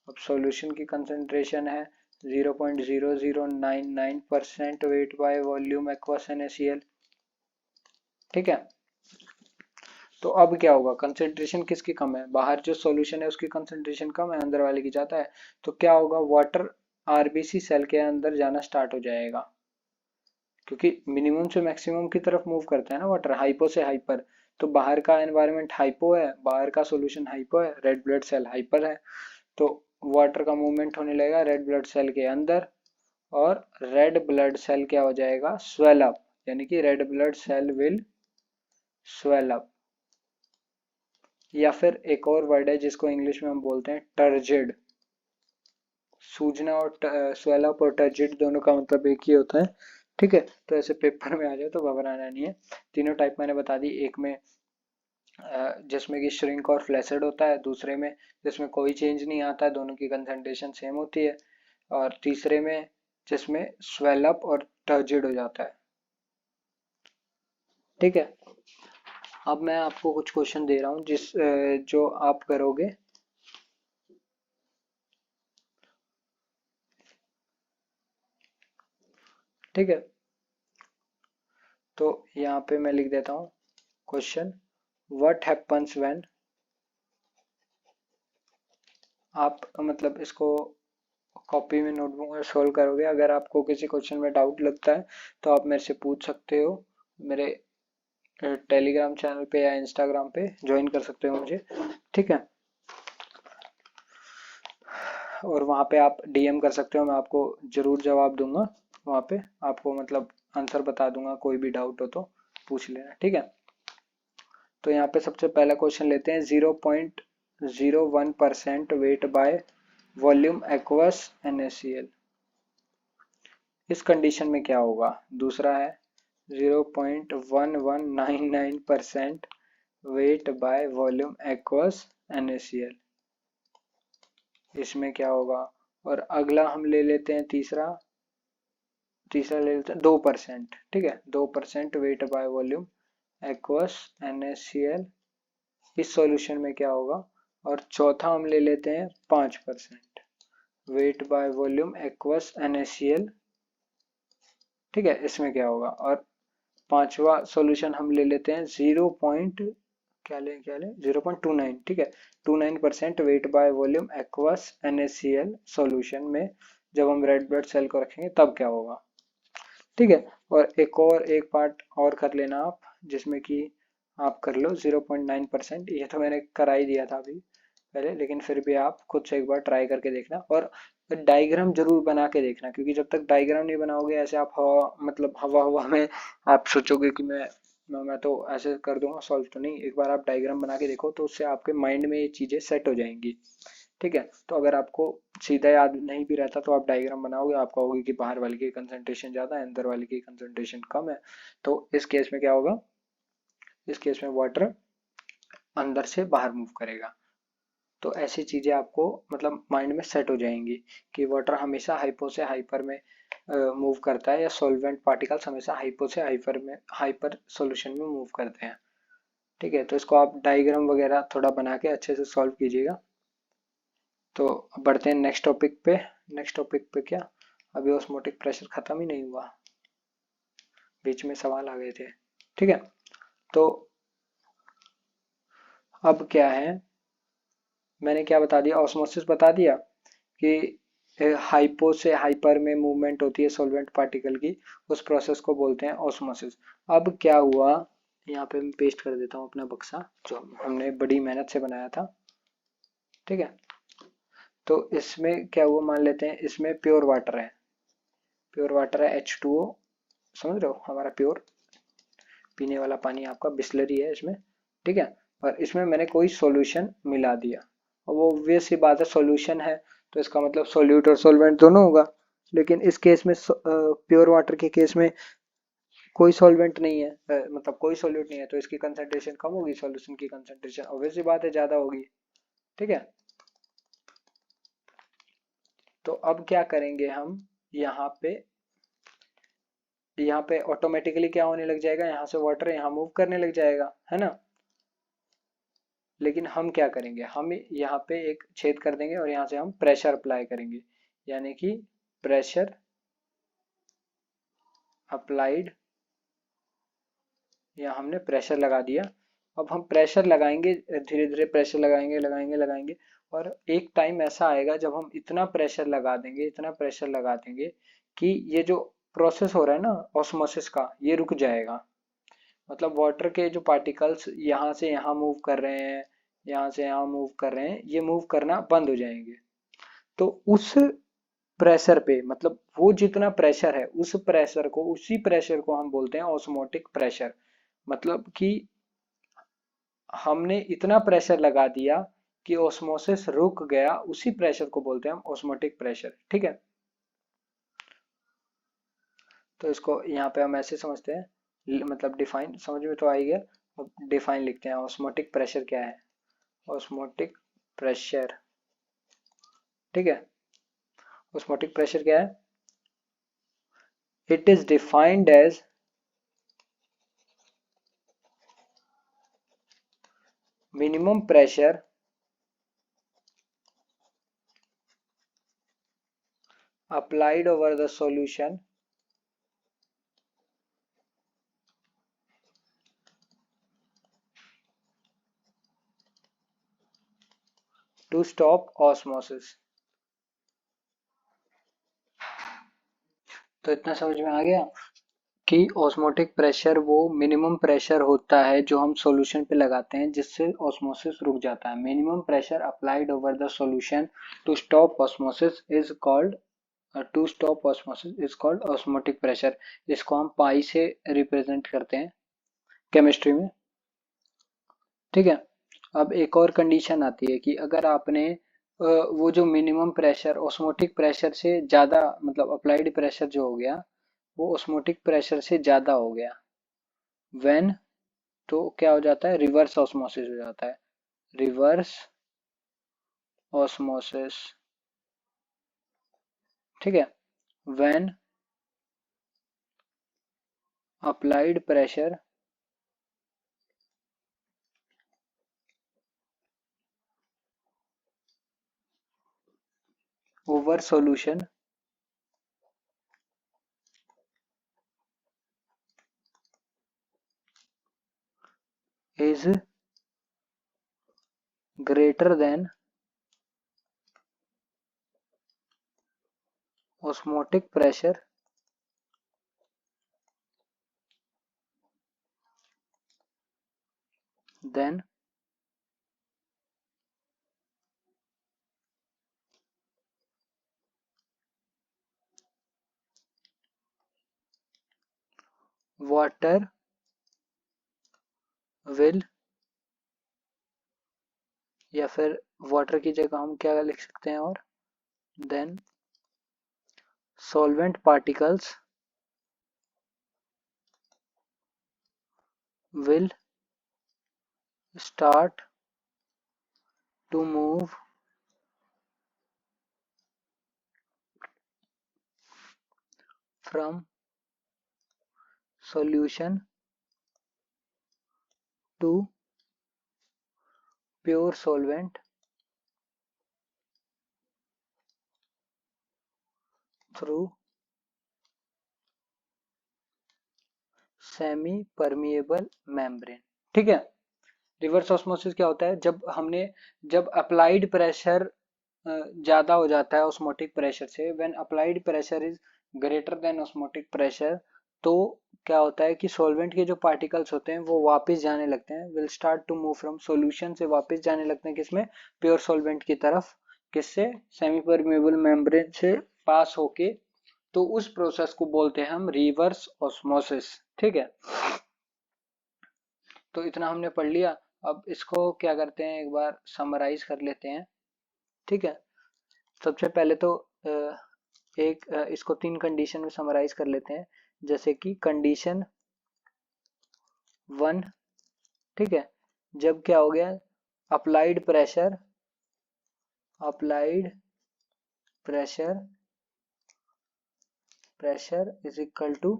अब सॉल्यूशन की कंसंट्रेशन है 0.0099% weight by volume aqueous NaCl, ठीक है। तो अब क्या होगा, कंसंट्रेशन किसकी कम है, बाहर जो सॉल्यूशन है उसकी कंसंट्रेशन कम है, अंदर वाले की ज्यादा है, तो क्या होगा वाटर आरबीसी सेल के अंदर जाना स्टार्ट हो जाएगा, क्योंकि मिनिमम से मैक्सिमम की तरफ मूव करते हैं ना वाटर, हाइपो से हाइपर। तो बाहर का एनवायरनमेंट हाइपो है, बाहर का सॉल्यूशन हाइपो है, रेड ब्लड सेल हाइपर है, तो वाटर का मूवमेंट होने लगेगा रेड ब्लड सेल के अंदर और रेड ब्लड सेल क्या हो जाएगा, स्वेल अप, यानी कि red blood cell will swell up. या फिर एक और वर्ड है जिसको इंग्लिश में हम बोलते हैं टर्जिड, सूजना और स्वेल अप और टर्जिड दोनों का मतलब एक ही होता है, ठीक है। तो ऐसे पेपर में आ जाए तो घबराना नहीं है। तीनों टाइप मैंने बता दी, एक में जिसमें कि श्रिंक और फ्लैसिड होता है, दूसरे में जिसमें कोई चेंज नहीं आता है, दोनों की कंसंट्रेशन सेम होती है, और तीसरे में जिसमें स्वेल अप और टर्जिड हो जाता है, ठीक है। अब मैं आपको कुछ क्वेश्चन दे रहा हूँ जो आप करोगे, ठीक है। तो यहाँ पे मैं लिख देता हूँ क्वेश्चन, व्हाट हैपन्स व्हेन, आप मतलब इसको कॉपी में नोटबुक में सोल्व करोगे। अगर आपको किसी क्वेश्चन में डाउट लगता है तो आप मेरे से पूछ सकते हो, मेरे टेलीग्राम चैनल पे या इंस्टाग्राम पे ज्वाइन कर सकते हो मुझे, ठीक है। और वहाँ पे आप डीएम कर सकते हो, मैं आपको जरूर जवाब दूंगा, वहाँ पे आपको मतलब आंसर बता दूंगा, कोई भी डाउट हो तो पूछ लेना, ठीक है। तो यहाँ पे सबसे पहला क्वेश्चन लेते हैं, 0.01% weight by volume aqueous NaCl, इस कंडीशन में क्या होगा। दूसरा है 0.1199% weight by volume aqueous NaCl, इसमें क्या होगा। और अगला हम ले लेते हैं तीसरा ले लेते हैं 2%, ठीक है, 2% weight by volume aqueous NaCl, इस सॉल्यूशन में क्या होगा। और चौथा हम ले लेते हैं 5% weight by volume aqueous NaCl, ठीक है, इसमें क्या होगा। और पांचवा सॉल्यूशन हम ले लेते हैं 0.29, ठीक है, 29% weight by volume aqueous NaCl solution में जब हम रेड ब्लड सेल को रखेंगे तब क्या होगा, ठीक है। और एक पार्ट और कर लेना आप, जिसमें कि आप कर लो 0.9%, ये तो मैंने करा ही दिया था अभी पहले, लेकिन फिर भी आप खुद से एक बार ट्राई करके देखना और डायग्राम जरूर बना के देखना, क्योंकि जब तक डायग्राम नहीं बनाओगे ऐसे आप हवा हवा में आप सोचोगे कि मैं तो ऐसे कर दूंगा सॉल्व, तो नहीं, एक बार आप डायग्राम बना के देखो तो उससे आपके माइंड में ये चीजें सेट हो जाएंगी, ठीक है। तो अगर आपको सीधा याद नहीं भी रहता तो आप डायग्राम बनाओगे, आप कहोगे कि बाहर वाले की कंसंट्रेशन ज्यादा है, अंदर वाले की कंसंट्रेशन कम है, तो इस केस में क्या होगा, इस केस में वाटर अंदर से बाहर मूव करेगा। तो ऐसी चीजें आपको मतलब माइंड में सेट हो जाएंगी कि वाटर हमेशा हाइपो से हाइपर में मूव करता है, या सॉल्वेंट पार्टिकल्स हमेशा हाइपो से हाइपर सॉल्यूशन में मूव करते हैं, ठीक है। तो इसको आप डायग्राम वगैरह थोड़ा बना के अच्छे से सॉल्व कीजिएगा। तो बढ़ते हैं नेक्स्ट टॉपिक पे। नेक्स्ट टॉपिक पे क्या, अभी ऑस्मोटिक प्रेशर खत्म ही नहीं हुआ, बीच में सवाल आ गए थे, ठीक है। तो अब क्या है, मैंने क्या बता दिया, ऑस्मोसिस बता दिया कि हाइपो से हाइपर में मूवमेंट होती है सॉल्वेंट पार्टिकल की, उस प्रोसेस को बोलते हैं ऑस्मोसिस। अब क्या हुआ, यहाँ पे मैं पेस्ट कर देता हूँ अपना बक्सा जो हमने बड़ी मेहनत से बनाया था, ठीक है। तो इसमें क्या हुआ, मान लेते हैं इसमें प्योर वाटर है, प्योर वाटर है H2O, समझ रहे हो, हमारा प्योर पीने वाला पानी आपका बिस्लरी है इसमें, ठीक है। और इसमें मैंने कोई सॉल्यूशन मिला दिया, और वो ऑब्वियस सी बात है सॉल्यूशन है तो इसका मतलब सॉल्यूट और सॉल्वेंट दोनों होगा, लेकिन इस केस में प्योर वाटर के केस में कोई सॉल्वेंट नहीं है, मतलब कोई सॉल्यूट नहीं है, तो इसकी कंसंट्रेशन कम होगी, सॉल्यूशन की कंसंट्रेशन ऑब्वियस सी बात है ज्यादा होगी, ठीक है। तो अब क्या करेंगे हम, यहाँ पे ऑटोमेटिकली क्या होने लग जाएगा, यहाँ से वाटर यहाँ मूव करने लग जाएगा, है ना। लेकिन हम क्या करेंगे, हम यहाँ पे एक छेद कर देंगे और यहाँ से हम प्रेशर अप्लाई करेंगे, यानी कि प्रेशर अप्लाइड, यहाँ हमने प्रेशर लगा दिया। अब हम प्रेशर लगाएंगे, धीरे धीरे प्रेशर लगाएंगे और एक टाइम ऐसा आएगा जब हम इतना प्रेशर लगा देंगे, इतना प्रेशर लगा देंगे कि ये जो प्रोसेस हो रहा है ना ऑस्मोसिस का, ये रुक जाएगा। मतलब वाटर के जो पार्टिकल्स यहाँ से यहाँ मूव कर रहे हैं, यहाँ से यहाँ मूव कर रहे हैं, ये मूव करना बंद हो जाएंगे। तो उस प्रेशर पे, मतलब वो जितना प्रेशर है उस प्रेशर को, उसी प्रेशर को हम बोलते हैं ऑस्मोटिक प्रेशर। मतलब कि हमने इतना प्रेशर लगा दिया कि ऑस्मोसिस रुक गया, उसी प्रेशर को बोलते हैं हम ऑस्मोटिक प्रेशर, ठीक है। तो इसको यहाँ पे हम ऐसे समझते हैं, मतलब डिफाइन समझ में तो आ ही गया। अब डिफाइन लिखते हैं, ऑस्मोटिक प्रेशर क्या है, ऑस्मोटिक प्रेशर, ठीक है। ऑस्मोटिक प्रेशर क्या है, it is defined as minimum pressure applied over the solution to stop osmosis। तो इतना समझ में आ गया कि ऑस्मोटिक प्रेशर वो मिनिमम प्रेशर होता है जो हम सॉल्यूशन पे लगाते हैं जिससे ऑस्मोसिस रुक जाता है। Minimum pressure applied over the solution to stop osmosis is called osmotic pressure. इसको हम पाई से रिप्रेजेंट करते हैं केमिस्ट्री में, ठीक है। अब एक और कंडीशन आती है कि अगर आपने वो जो मिनिमम प्रेशर ऑस्मोटिक प्रेशर से ज्यादा, मतलब अप्लाइड प्रेशर जो हो गया वो ऑस्मोटिक प्रेशर से ज्यादा हो गया, व्हेन, तो क्या हो जाता है, रिवर्स ऑस्मोसिस हो जाता है। रिवर्स osmosis, ठीक है, when applied pressure over solution is greater than osmotic pressure, then water will, या फिर वाटर की जगह हम क्या लिख सकते हैं, और then solvent particles will start to move from solution to pure solvent through semi permeable membrane, ठीक है। रिवर्स ऑस्मोसिस क्या होता है, जब अप्लाइड प्रेशर ज्यादा हो जाता है ऑस्मोटिक प्रेशर से, when applied pressure is greater than osmotic pressure, तो क्या होता है कि सॉल्वेंट के जो पार्टिकल्स होते हैं वो वापस जाने लगते हैं, will start to move from solution से वापस जाने लगते हैं किसमें, प्योर सॉल्वेंट की तरफ, किससे, सेमी परमिएबल मेम्ब्रेन से पास होके। तो उस प्रोसेस को बोलते हैं हम रिवर्स ऑस्मोसिस, ठीक है। तो इतना हमने पढ़ लिया, अब इसको क्या करते हैं, एक बार समराइज कर लेते हैं, ठीक है। सबसे पहले तो इसको 3 कंडीशन में समराइज कर लेते हैं, जैसे कि कंडीशन 1, ठीक है, जब क्या हो गया, applied pressure is equal to,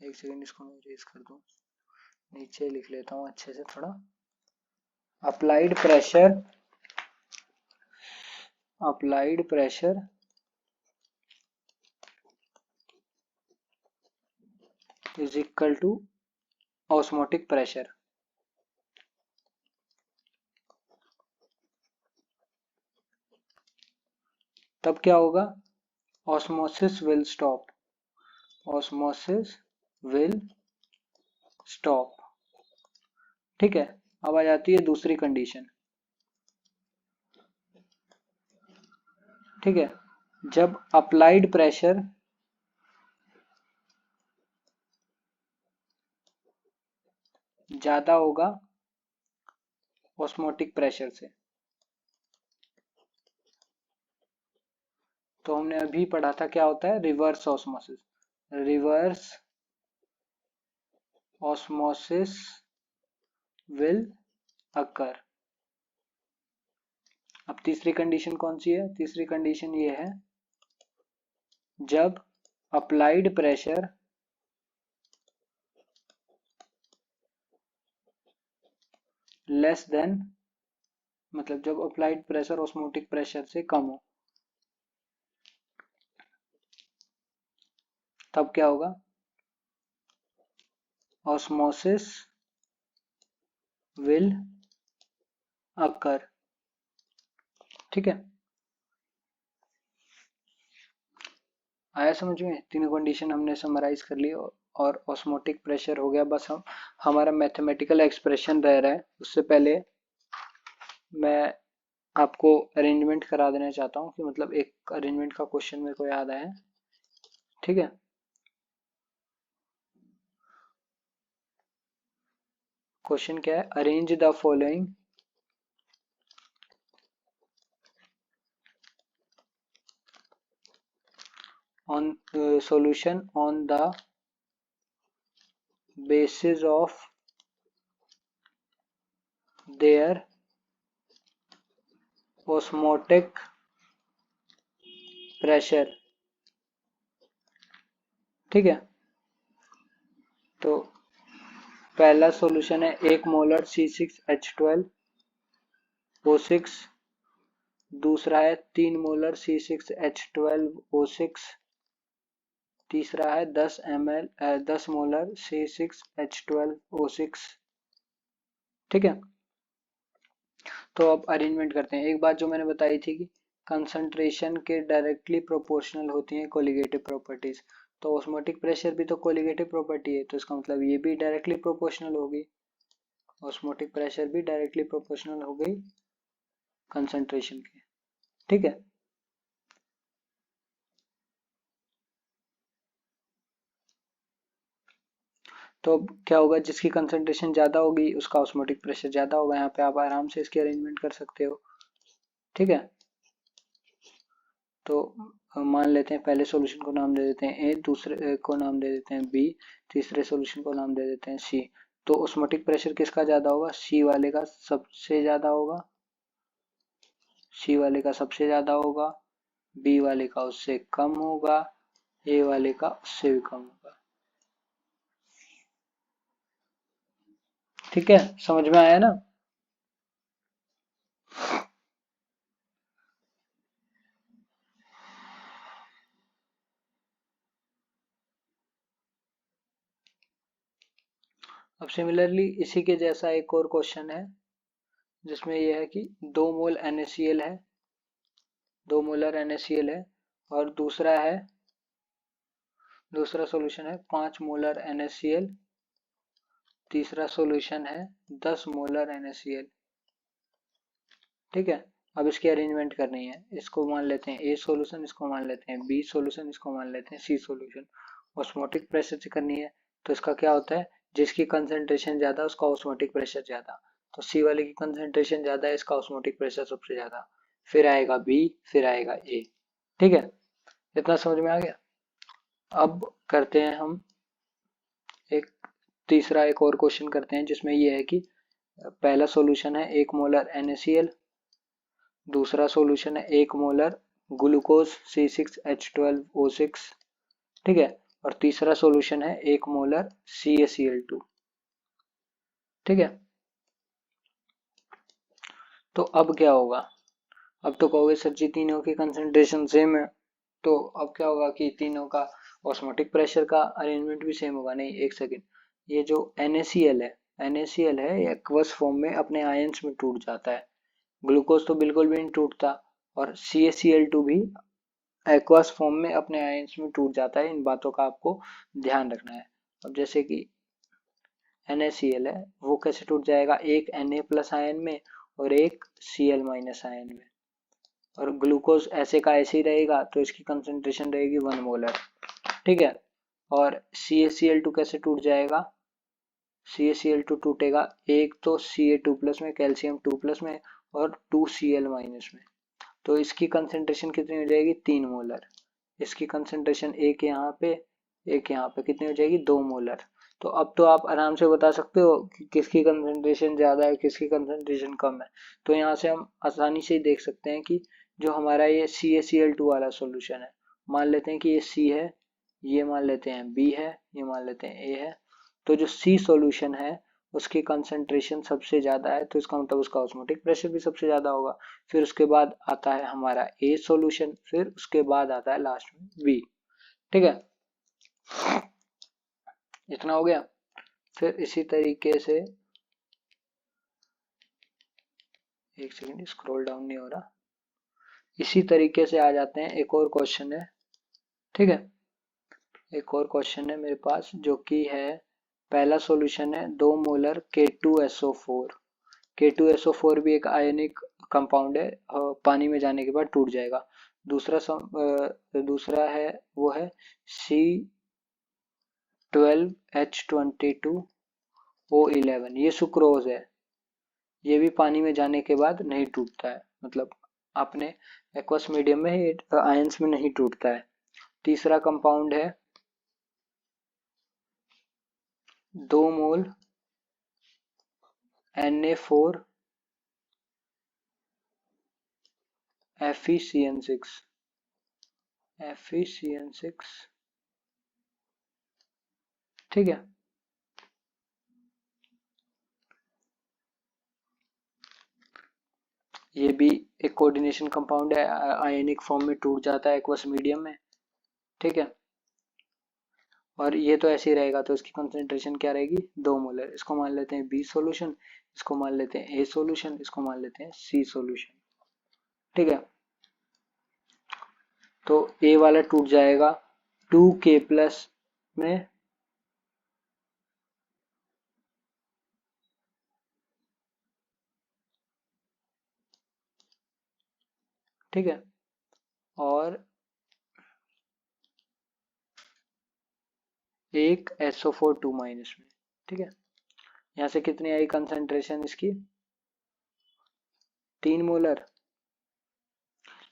एक सेकेंड इसको मैं रेज कर दूं, नीचे लिख लेता हूं अच्छे से थोड़ा, applied pressure is equal to osmotic pressure, तब क्या होगा, ऑस्मोसिस विल स्टॉप, ठीक है। अब आ जाती है दूसरी कंडीशन, ठीक है, जब अप्लाइड प्रेशर ज्यादा होगा ऑस्मोटिक प्रेशर से, तो हमने अभी पढ़ा था क्या होता है, रिवर्स ऑस्मोसिस विल अकर। अब तीसरी कंडीशन कौन सी है, तीसरी कंडीशन ये है, जब अप्लाइड प्रेशर लेस देन, मतलब जब अप्लाइड प्रेशर ऑस्मोटिक प्रेशर से कम हो, तब क्या होगा, ऑस्मोसिस विल अकर, ठीक है। आया समझ में, तीनों कंडीशन हमने समराइज कर ली, और ऑस्मोटिक प्रेशर हो गया, बस हमारा मैथमेटिकल एक्सप्रेशन रह रहा है। उससे पहले मैं आपको अरेंजमेंट करा देना चाहता हूँ, कि मतलब एक अरेंजमेंट का क्वेश्चन मेरे को याद आया, ठीक है। क्वेश्चन क्या है, arrange the following on solution on the basis of their osmotic pressure. ठीक है, तो पहला सॉल्यूशन है 1 मोलर C6H12O6, दूसरा है 3 मोलर C6H12O6, तीसरा है 10 मोलर C6H12O6। ठीक है, तो अब अरेंजमेंट करते हैं। एक बात जो मैंने बताई थी कि कंसंट्रेशन के डायरेक्टली प्रोपोर्शनल होती है कोलिगेटिव प्रॉपर्टीज, तो ऑस्मोटिक प्रेशर भी तो कोलिगेटिव प्रॉपर्टी है, तो इसका मतलब ये भी डायरेक्टली प्रोपोर्शनल होगी। ऑस्मोटिक प्रेशर भी डायरेक्टली प्रोपोर्शनल हो गई कंसंट्रेशन के। ठीक है, तो अब क्या होगा, जिसकी कंसंट्रेशन ज्यादा होगी उसका ऑस्मोटिक प्रेशर ज्यादा होगा। यहाँ पे आप आराम से इसकी अरेंजमेंट कर सकते हो। ठीक है, तो मान लेते हैं पहले सॉल्यूशन को नाम दे देते हैं ए, दूसरे को नाम दे देते हैं बी, तीसरे सॉल्यूशन को नाम दे देते हैं सी। तो ऑस्मोटिक प्रेशर किसका ज्यादा होगा, सी वाले का सबसे ज्यादा होगा, सी वाले का सबसे ज्यादा होगा, बी वाले का उससे कम होगा, ए वाले का उससे भी कम होगा। ठीक है, समझ में आया ना। अब सिमिलरली इसी के जैसा एक और क्वेश्चन है जिसमें यह है कि 2 मोल NaCl है, 2 मोलर NaCl है, और दूसरा सॉल्यूशन है 5 मोलर NaCl, तीसरा सॉल्यूशन है 10 मोलर NaCl। ठीक है, अब इसकी अरेंजमेंट करनी है। इसको मान लेते हैं ए सॉल्यूशन, इसको मान लेते हैं बी सॉल्यूशन, इसको मान लेते हैं सी सॉल्यूशन। ऑस्मोटिक प्रेशर से करनी है, तो इसका क्या होता है, जिसकी कंसंट्रेशन ज्यादा उसका ऑस्मोटिक प्रेशर ज्यादा। तो सी वाले की कंसंट्रेशन ज्यादा है, इसका ऑस्मोटिक प्रेशर सबसे ज्यादा, फिर आएगा बी, फिर आएगा ए। ठीक है, इतना समझ में आ गया। अब करते हैं हम एक और क्वेश्चन करते हैं जिसमें ये है कि पहला सॉल्यूशन है 1 मोलर NaCl, दूसरा सॉल्यूशन है 1 मोलर ग्लूकोज C6H12O6। ठीक है, और तीसरा सॉल्यूशन है 1 मोलर CaCl2। ठीक है, तो अब क्या होगा, अब तो कहोगे सर जी तीनों की कंसंट्रेशन सेम है, तो अब क्या होगा कि तीनों का ऑस्मोटिक प्रेशर का अरेंजमेंट भी सेम होगा। नहीं, एक सेकेंड, ये जो NaCl है, NaCl है ये एक्वस फॉर्म में अपने आयंस में टूट जाता है, ग्लूकोज तो बिल्कुल भी नहीं टूटता, और CaCl2 भी एक्वस फॉर्म में अपने आयंस में टूट जाता है। इन बातों का आपको ध्यान रखना है। अब जैसे कि NaCl है, वो कैसे टूट जाएगा, एक Na प्लस आयन में और एक Cl माइनस आयन में, और ग्लूकोज ऐसे का ऐसे ही रहेगा, तो इसकी कंसंट्रेशन रहेगी 1 मोलर। ठीक है, और CaCl2 कैसे टूट जाएगा, CaCl2 टूटेगा एक तो Ca2 प्लस में, कैल्शियम 2 प्लस में, और 2Cl माइनस में, तो इसकी कंसंट्रेशन कितनी हो जाएगी, 3 मोलर। इसकी कंसंट्रेशन एक यहाँ पे, एक यहाँ पे, कितनी हो जाएगी, 2 मोलर। तो अब तो आप आराम से बता सकते हो कि किसकी कंसंट्रेशन ज्यादा है, किसकी कंसंट्रेशन कम है। तो यहाँ से हम आसानी से ही देख सकते हैं कि जो हमारा ये CaCl2 वाला सॉल्यूशन है, मान लेते हैं कि ये C है, ये मान लेते हैं B है, ये मान लेते हैं A है। तो जो C सॉल्यूशन है उसकी कंसंट्रेशन सबसे ज्यादा है, तो इसका मतलब उसका ऑस्मोटिक प्रेशर भी सबसे ज्यादा होगा। फिर उसके बाद आता है हमारा A सॉल्यूशन, फिर उसके बाद आता है लास्ट में B। ठीक है, इतना हो गया। फिर इसी तरीके से, एक सेकंड स्क्रॉल डाउन नहीं हो रहा, इसी तरीके से आ जाते हैं, एक और क्वेश्चन है। ठीक है, एक और क्वेश्चन है मेरे पास जो कि है, पहला सॉल्यूशन है 2 मोलर K2SO4। K2SO4 भी एक आयनिक कंपाउंड है, पानी में जाने के बाद टूट जाएगा। दूसरा है वो है C12H22O11, ये सुक्रोज है, ये भी पानी में जाने के बाद नहीं टूटता है, मतलब अपने एक्वस मीडियम में ही आयंस में नहीं टूटता है। तीसरा कंपाउंड है 2 मोल Na4 FeCN6 FeCN6, ठीक है। ये भी एक कोऑर्डिनेशन कंपाउंड है, आयनिक फॉर्म में टूट जाता है एक्वस मीडियम में, ठीक है। और ये तो ऐसे ही रहेगा, तो इसकी कंसंट्रेशन क्या रहेगी, 2 मोलर। इसको मान लेते हैं बी सॉल्यूशन, इसको मान लेते हैं ए सॉल्यूशन, इसको मान लेते हैं सी सॉल्यूशन, ठीक है। तो ए वाला टूट जाएगा 2K प्लस में, ठीक है, और एक SO4 2 माइनस में, ठीक है। यहाँ से कितनी आई कंसंट्रेशन इसकी, 3 मोलर,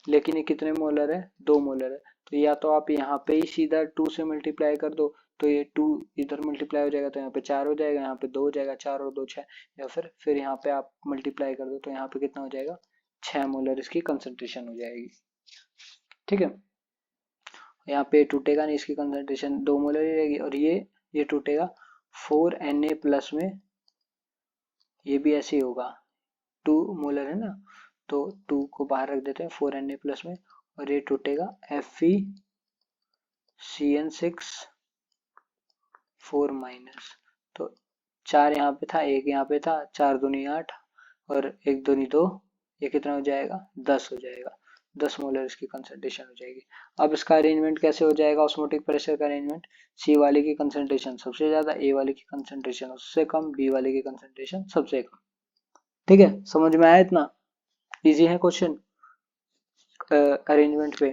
लेकिन ये कितने मोलर है, 2 मोलर है। तो या तो आप यहाँ पे ही सीधा 2 से मल्टीप्लाई कर दो, तो ये 2 इधर मल्टीप्लाई हो जाएगा, तो यहाँ पे 4 हो जाएगा, यहाँ पे 2 हो जाएगा, 4 और 2 6, या फिर यहाँ पे आप मल्टीप्लाई कर दो, तो यहाँ पे कितना हो जाएगा, 6 मोलर इसकी कंसंट्रेशन हो जाएगी, ठीक है। यहाँ पे टूटेगा नहीं, इसकी कंसंट्रेशन 2 मोलर ही रहेगी, और ये टूटेगा 4Na प्लस में, ये भी ऐसे ही होगा, 2 मोलर है ना, तो 2 को बाहर रख देते हैं 4Na प्लस में, और ये टूटेगा FeCN6 4 माइनस। तो 4 यहाँ पे था, 1 यहाँ पे था, 4 दूनी 8 और 1 दूनी 2, ये कितना हो जाएगा, 10 हो जाएगा, 10 मोलर इसकी कंसंट्रेशन हो जाएगी। अब इसका अरेंजमेंट कैसे हो जाएगा, ऑस्मोटिक प्रेशर का अरेंजमेंट, सी वाले की कंसंट्रेशन सबसे ज्यादा, ए वाले की कंसंट्रेशन उससे कम, बी वाले की कंसंट्रेशन सबसे कम, ठीक है। समझ में आया इतना, इजी है क्वेश्चन अरेंजमेंट पे,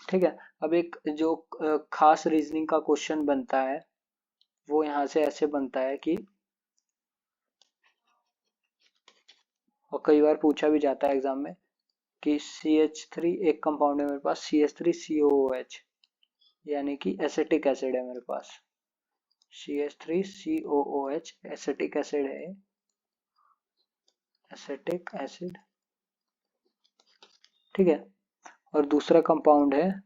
ठीक है। अब एक जो खास रीजनिंग का क्वेश्चन बनता है, वो यहाँ से ऐसे बनता है कि, और कई बार पूछा भी जाता है एग्जाम में, कि CH3 एक कंपाउंड है मेरे पास, CH3COOH, यानी कि एसिटिक एसिड है मेरे पास, CH3COOH एसिटिक एसिड है, एसिटिक एसिड, ठीक है। और दूसरा कंपाउंड है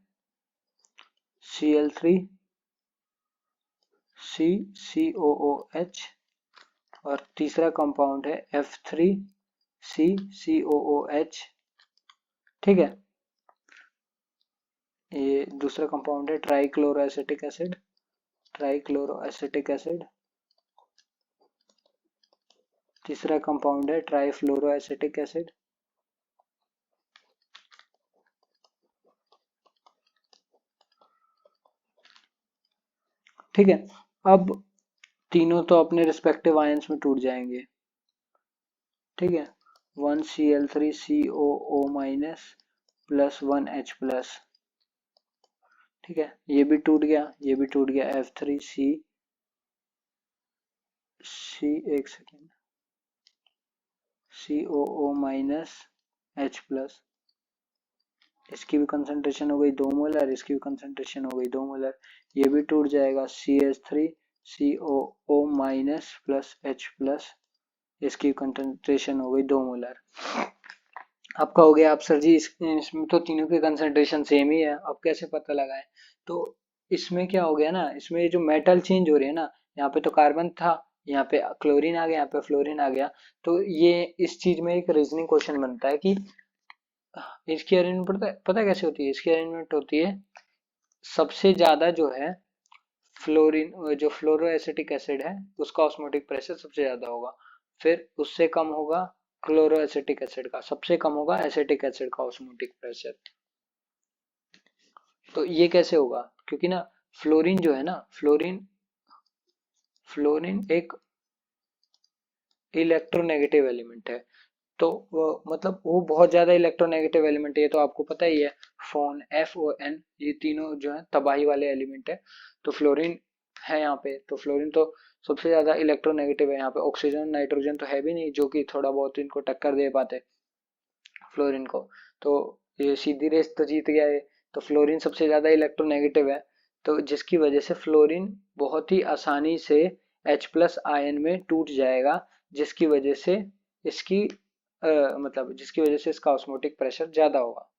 Cl3CCOOH, और तीसरा कंपाउंड है F3CCOOH, ठीक है। ये दूसरा कंपाउंड है ट्राइक्लोरोएसिटिक एसिड, ट्राइक्लोरोएसिटिक एसिड, तीसरा कंपाउंड है ट्राइफ्लोरोएसिटिक एसिड, ठीक है। अब तीनों तो अपने रिस्पेक्टिव आयंस में टूट जाएंगे, ठीक है, 1Cl3COO minus plus 1H plus, ठीक है, ये भी टूट गया, ये भी टूट गया, F3C, एक second, COO minus H plus, इसकी भी कंसंट्रेशन हो गई 2 मोलर, इसकी भी कंसंट्रेशन हो गई 2 मोलर, ये भी टूट जाएगा, CH3COO minus plus H plus, इसकी कंसंट्रेशन हो गई 2 मोलर। अब कहोगे आप सर जी इसमें तो तीनों की कंसंट्रेशन सेम ही है, अब कैसे पता लगाएं। तो इसमें क्या हो गया ना, इसमें जो मेटल चेंज हो रही है ना, यहाँ पे तो कार्बन था, यहाँ पे क्लोरीन आ गया, यहाँ पे फ्लोरीन आ गया, तो ये इस चीज में एक रीजनिंग क्वेश्चन बनता है कि इसकी अरेंजमेंट पता है कैसे होती है, इसकी अरेंजमेंट होती है, सबसे ज्यादा जो है फ्लोरीन, जो फ्लोरोएसिटिक एसिड है उसका ऑस्मोटिक प्रेशर सबसे ज्यादा होगा, फिर उससे कम होगा क्लोरोएसिटिक एसिड का, सबसे कम होगा एसिटिक एसिड का ऑस्मोटिक प्रेशर। तो ये कैसे होगा, क्योंकि ना फ्लोरीन जो है ना, फ्लोरीन एक इलेक्ट्रोनेगेटिव एलिमेंट है, तो मतलब वो बहुत ज्यादा इलेक्ट्रोनेगेटिव एलिमेंट है, ये तो आपको पता ही है, फोन FON ये तीनों जो है तबाही वाले एलिमेंट है, तो फ्लोरीन है यहाँ पे, तो फ्लोरीन तो सबसे ज्यादा इलेक्ट्रोनेगेटिव है, यहाँ पे ऑक्सीजन नाइट्रोजन तो है भी नहीं जो कि थोड़ा बहुत इनको टक्कर दे पाते फ्लोरीन को, तो ये सीधी रेस तो जीत गया है, तो फ्लोरीन सबसे ज्यादा इलेक्ट्रोनेगेटिव है, तो जिसकी वजह से फ्लोरीन बहुत ही आसानी से H+ आयन में टूट जाएगा, जिसकी वजह से इसकी मतलब जिसकी वजह से इसका ऑस्मोटिक प्रेशर ज्यादा होगा,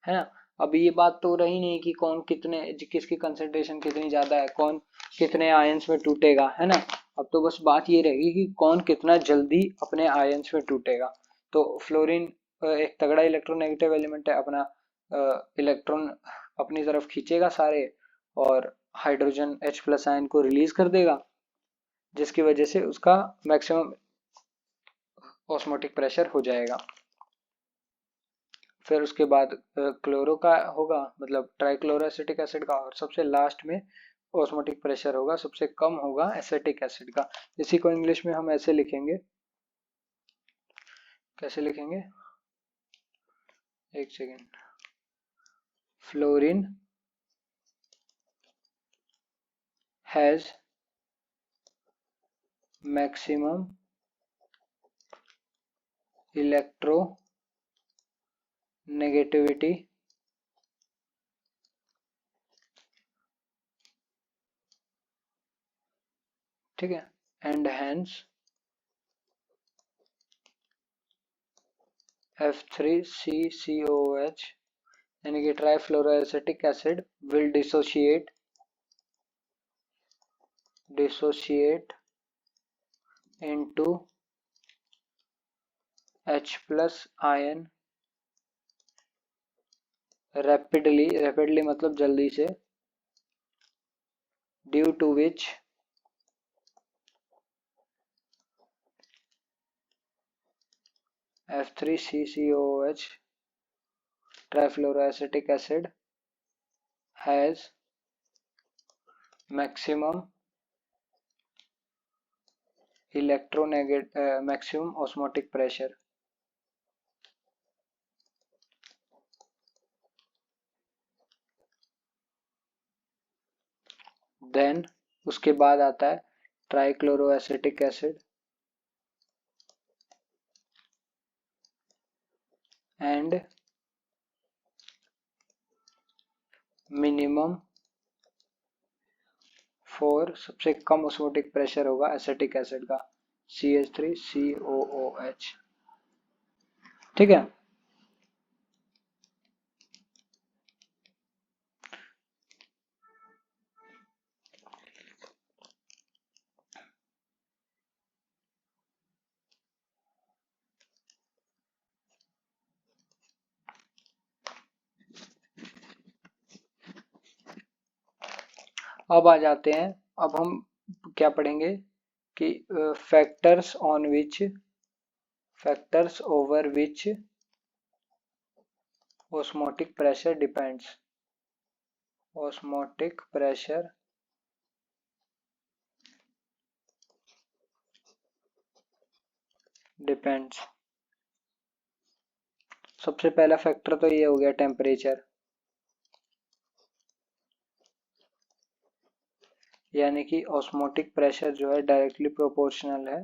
है ना। अब ये बात तो रही नहीं कि कौन कितने, किसकी कंसंट्रेशन कितनी ज्यादा है, कौन कितने आयंस में टूटेगा, है ना। अब तो बस बात ये रहेगी कि कौन कितना जल्दी अपने आयंस में टूटेगा। तो फ्लोरीन एक तगड़ा इलेक्ट्रोनेगेटिव एलिमेंट है, अपना इलेक्ट्रॉन अपनी तरफ खींचेगा सारे, और हाइड्रोजन H+ आयन को रिलीज कर देगा, जिसकी वजह से उसका मैक्सिमम ऑस्मोटिक प्रेशर हो जाएगा। फिर उसके बाद क्लोरो का होगा, मतलब ट्राइक्लोरोएसिटिक एसिड का, और सबसे लास्ट में ऑस्मोटिक प्रेशर होगा, सबसे कम होगा एसिटिक एसिड का। इसी को इंग्लिश में हम ऐसे लिखेंगे, कैसे लिखेंगे, एक second, fluorine has maximum electronegativity ठीक है, एंड हैंस F3CCOOH यानी कि trifluoroacetic acid will dissociate into H+ ion rapidly मतलब जल्दी से, due to which F3CCOOH trifluoroacetic acid has maximum maximum osmotic pressure. Then उसके बाद आता है trichloroacetic acid and minimum for, सबसे कम ऑस्मोटिक प्रेशर होगा एसिटिक एसिड का, CH3COOH। ठीक है। अब आ जाते हैं, अब हम क्या पढ़ेंगे कि factors over which osmotic pressure depends. Osmotic pressure depends. सबसे पहला फैक्टर तो ये हो गया टेम्परेचर, यानी कि ऑस्मोटिक प्रेशर जो है डायरेक्टली प्रोपोर्शनल है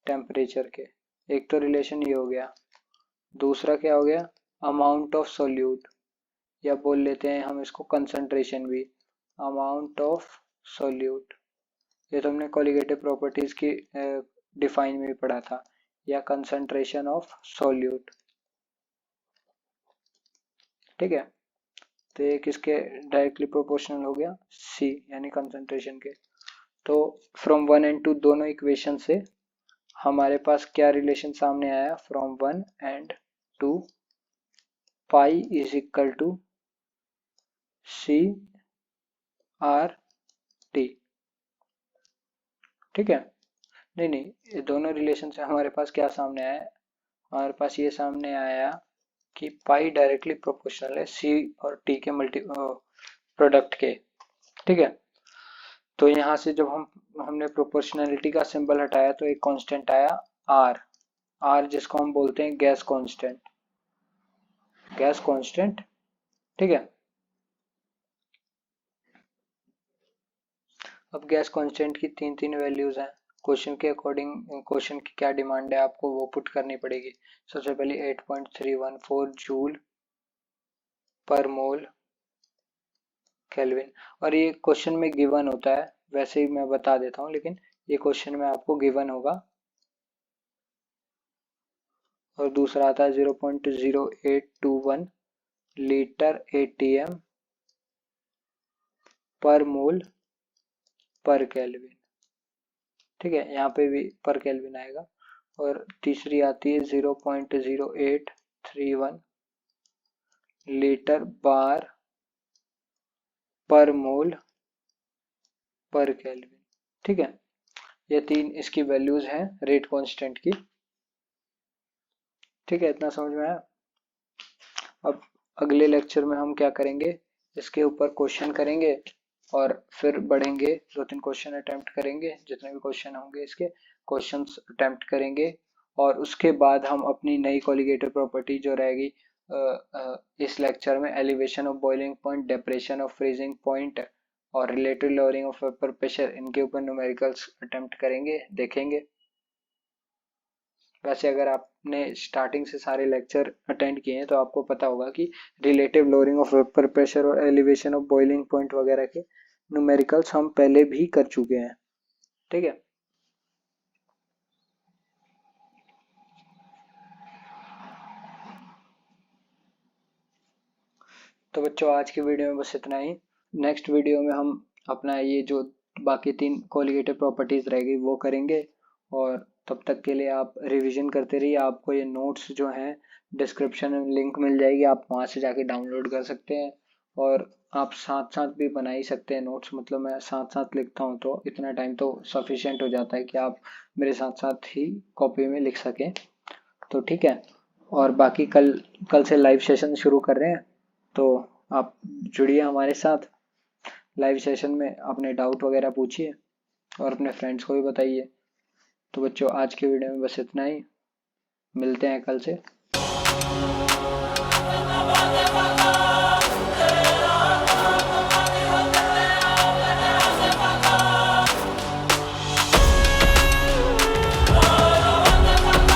टेम्परेचर के। एक तो रिलेशन ये हो गया। दूसरा क्या हो गया, अमाउंट ऑफ सोल्यूट, या बोल लेते हैं हम इसको कंसंट्रेशन भी, अमाउंट ऑफ सोल्यूट। ये तो हमने कोलिगेटिव प्रॉपर्टीज की डिफाइन में भी पढ़ा था, या कंसंट्रेशन ऑफ सोल्यूट। ठीक है, तो ये किसके डायरेक्टली प्रोपोर्शनल हो गया, सी यानी कंसंट्रेशन के। तो फ्रॉम 1 and 2 दोनों इक्वेशन से हमारे पास क्या रिलेशन सामने आया, from 1 and 2 pi is equal to CRT। ठीक है, नहीं ये दोनों रिलेशन से हमारे पास क्या सामने आया, हमारे पास ये सामने आया कि पाई डायरेक्टली प्रोपोर्शनल है सी और टी के मल्टी प्रोडक्ट के। ठीक है, तो यहाँ से जब हमने प्रोपोर्शनलिटी का सिंबल हटाया तो एक कांस्टेंट आया आर जिसको हम बोलते हैं गैस कांस्टेंट। ठीक है, अब गैस कांस्टेंट की तीन वैल्यूज हैं। क्वेश्चन के अकॉर्डिंग क्वेश्चन की क्या डिमांड है आपको वो पुट करनी पड़ेगी। सबसे पहले 8.314 जूल पर मोल केल्विन, और ये क्वेश्चन में गिवन होता है, वैसे ही मैं बता देता हूँ, लेकिन ये क्वेश्चन में आपको गिवन होगा और दूसरा आता है 0.0821 लीटर ATM पर मोल पर केल्विन। ठीक है, यहाँ पे भी पर केल्विन आएगा। और तीसरी आती है 0.0831 लीटर बार पर मोल पर केल्विन। ठीक है, ये तीन इसकी वैल्यूज हैं रेट कांस्टेंट की। ठीक है, इतना समझ में आया। अब अगले लेक्चर में हम क्या करेंगे, इसके ऊपर क्वेश्चन करेंगे और फिर बढ़ेंगे, 2-3 क्वेश्चन अटेम्प्ट करेंगे, जितने भी क्वेश्चन होंगे इसके क्वेश्चंस अटेम्प्ट करेंगे। और उसके बाद हम अपनी नई कोलिगेटिव प्रॉपर्टी जो रहेगी इस लेक्चर में, elevation of boiling point, depression of freezing point और relative lowering of vapour pressure, इनके ऊपर न्यूमेरिकल्स अटेम्प्ट करेंगे, देखेंगे। वैसे अगर आपने स्टार्टिंग से सारे लेक्चर अटेंड किए हैं तो आपको पता होगा कि relative lowering of vapour pressure और एलिवेशन ऑफ बॉइलिंग पॉइंट वगैरह के न्यूमेरिकल्स हम पहले भी कर चुके हैं। ठीक है, तो बच्चों आज की वीडियो में बस इतना ही। नेक्स्ट वीडियो में हम अपना ये जो बाकी 3 कोलिगेटिव प्रॉपर्टीज रहेगी वो करेंगे। और तब तक के लिए आप रिवीजन करते रहिए। आपको ये नोट्स जो हैं डिस्क्रिप्शन में लिंक मिल जाएगी, आप वहाँ से जाके डाउनलोड कर सकते हैं। और आप साथ साथ भी बना ही सकते हैं नोट्स, मतलब मैं साथ साथ लिखता हूँ तो इतना टाइम तो सफिशिएंट हो जाता है कि आप मेरे साथ साथ ही कॉपी में लिख सकें। तो ठीक है, और बाकी कल से लाइव सेशन शुरू कर रहे हैं, तो आप जुड़िए हमारे साथ लाइव सेशन में, अपने डाउट वगैरह पूछिए और अपने फ्रेंड्स को भी बताइए। तो बच्चों आज के वीडियो में बस इतना ही, मिलते हैं कल से।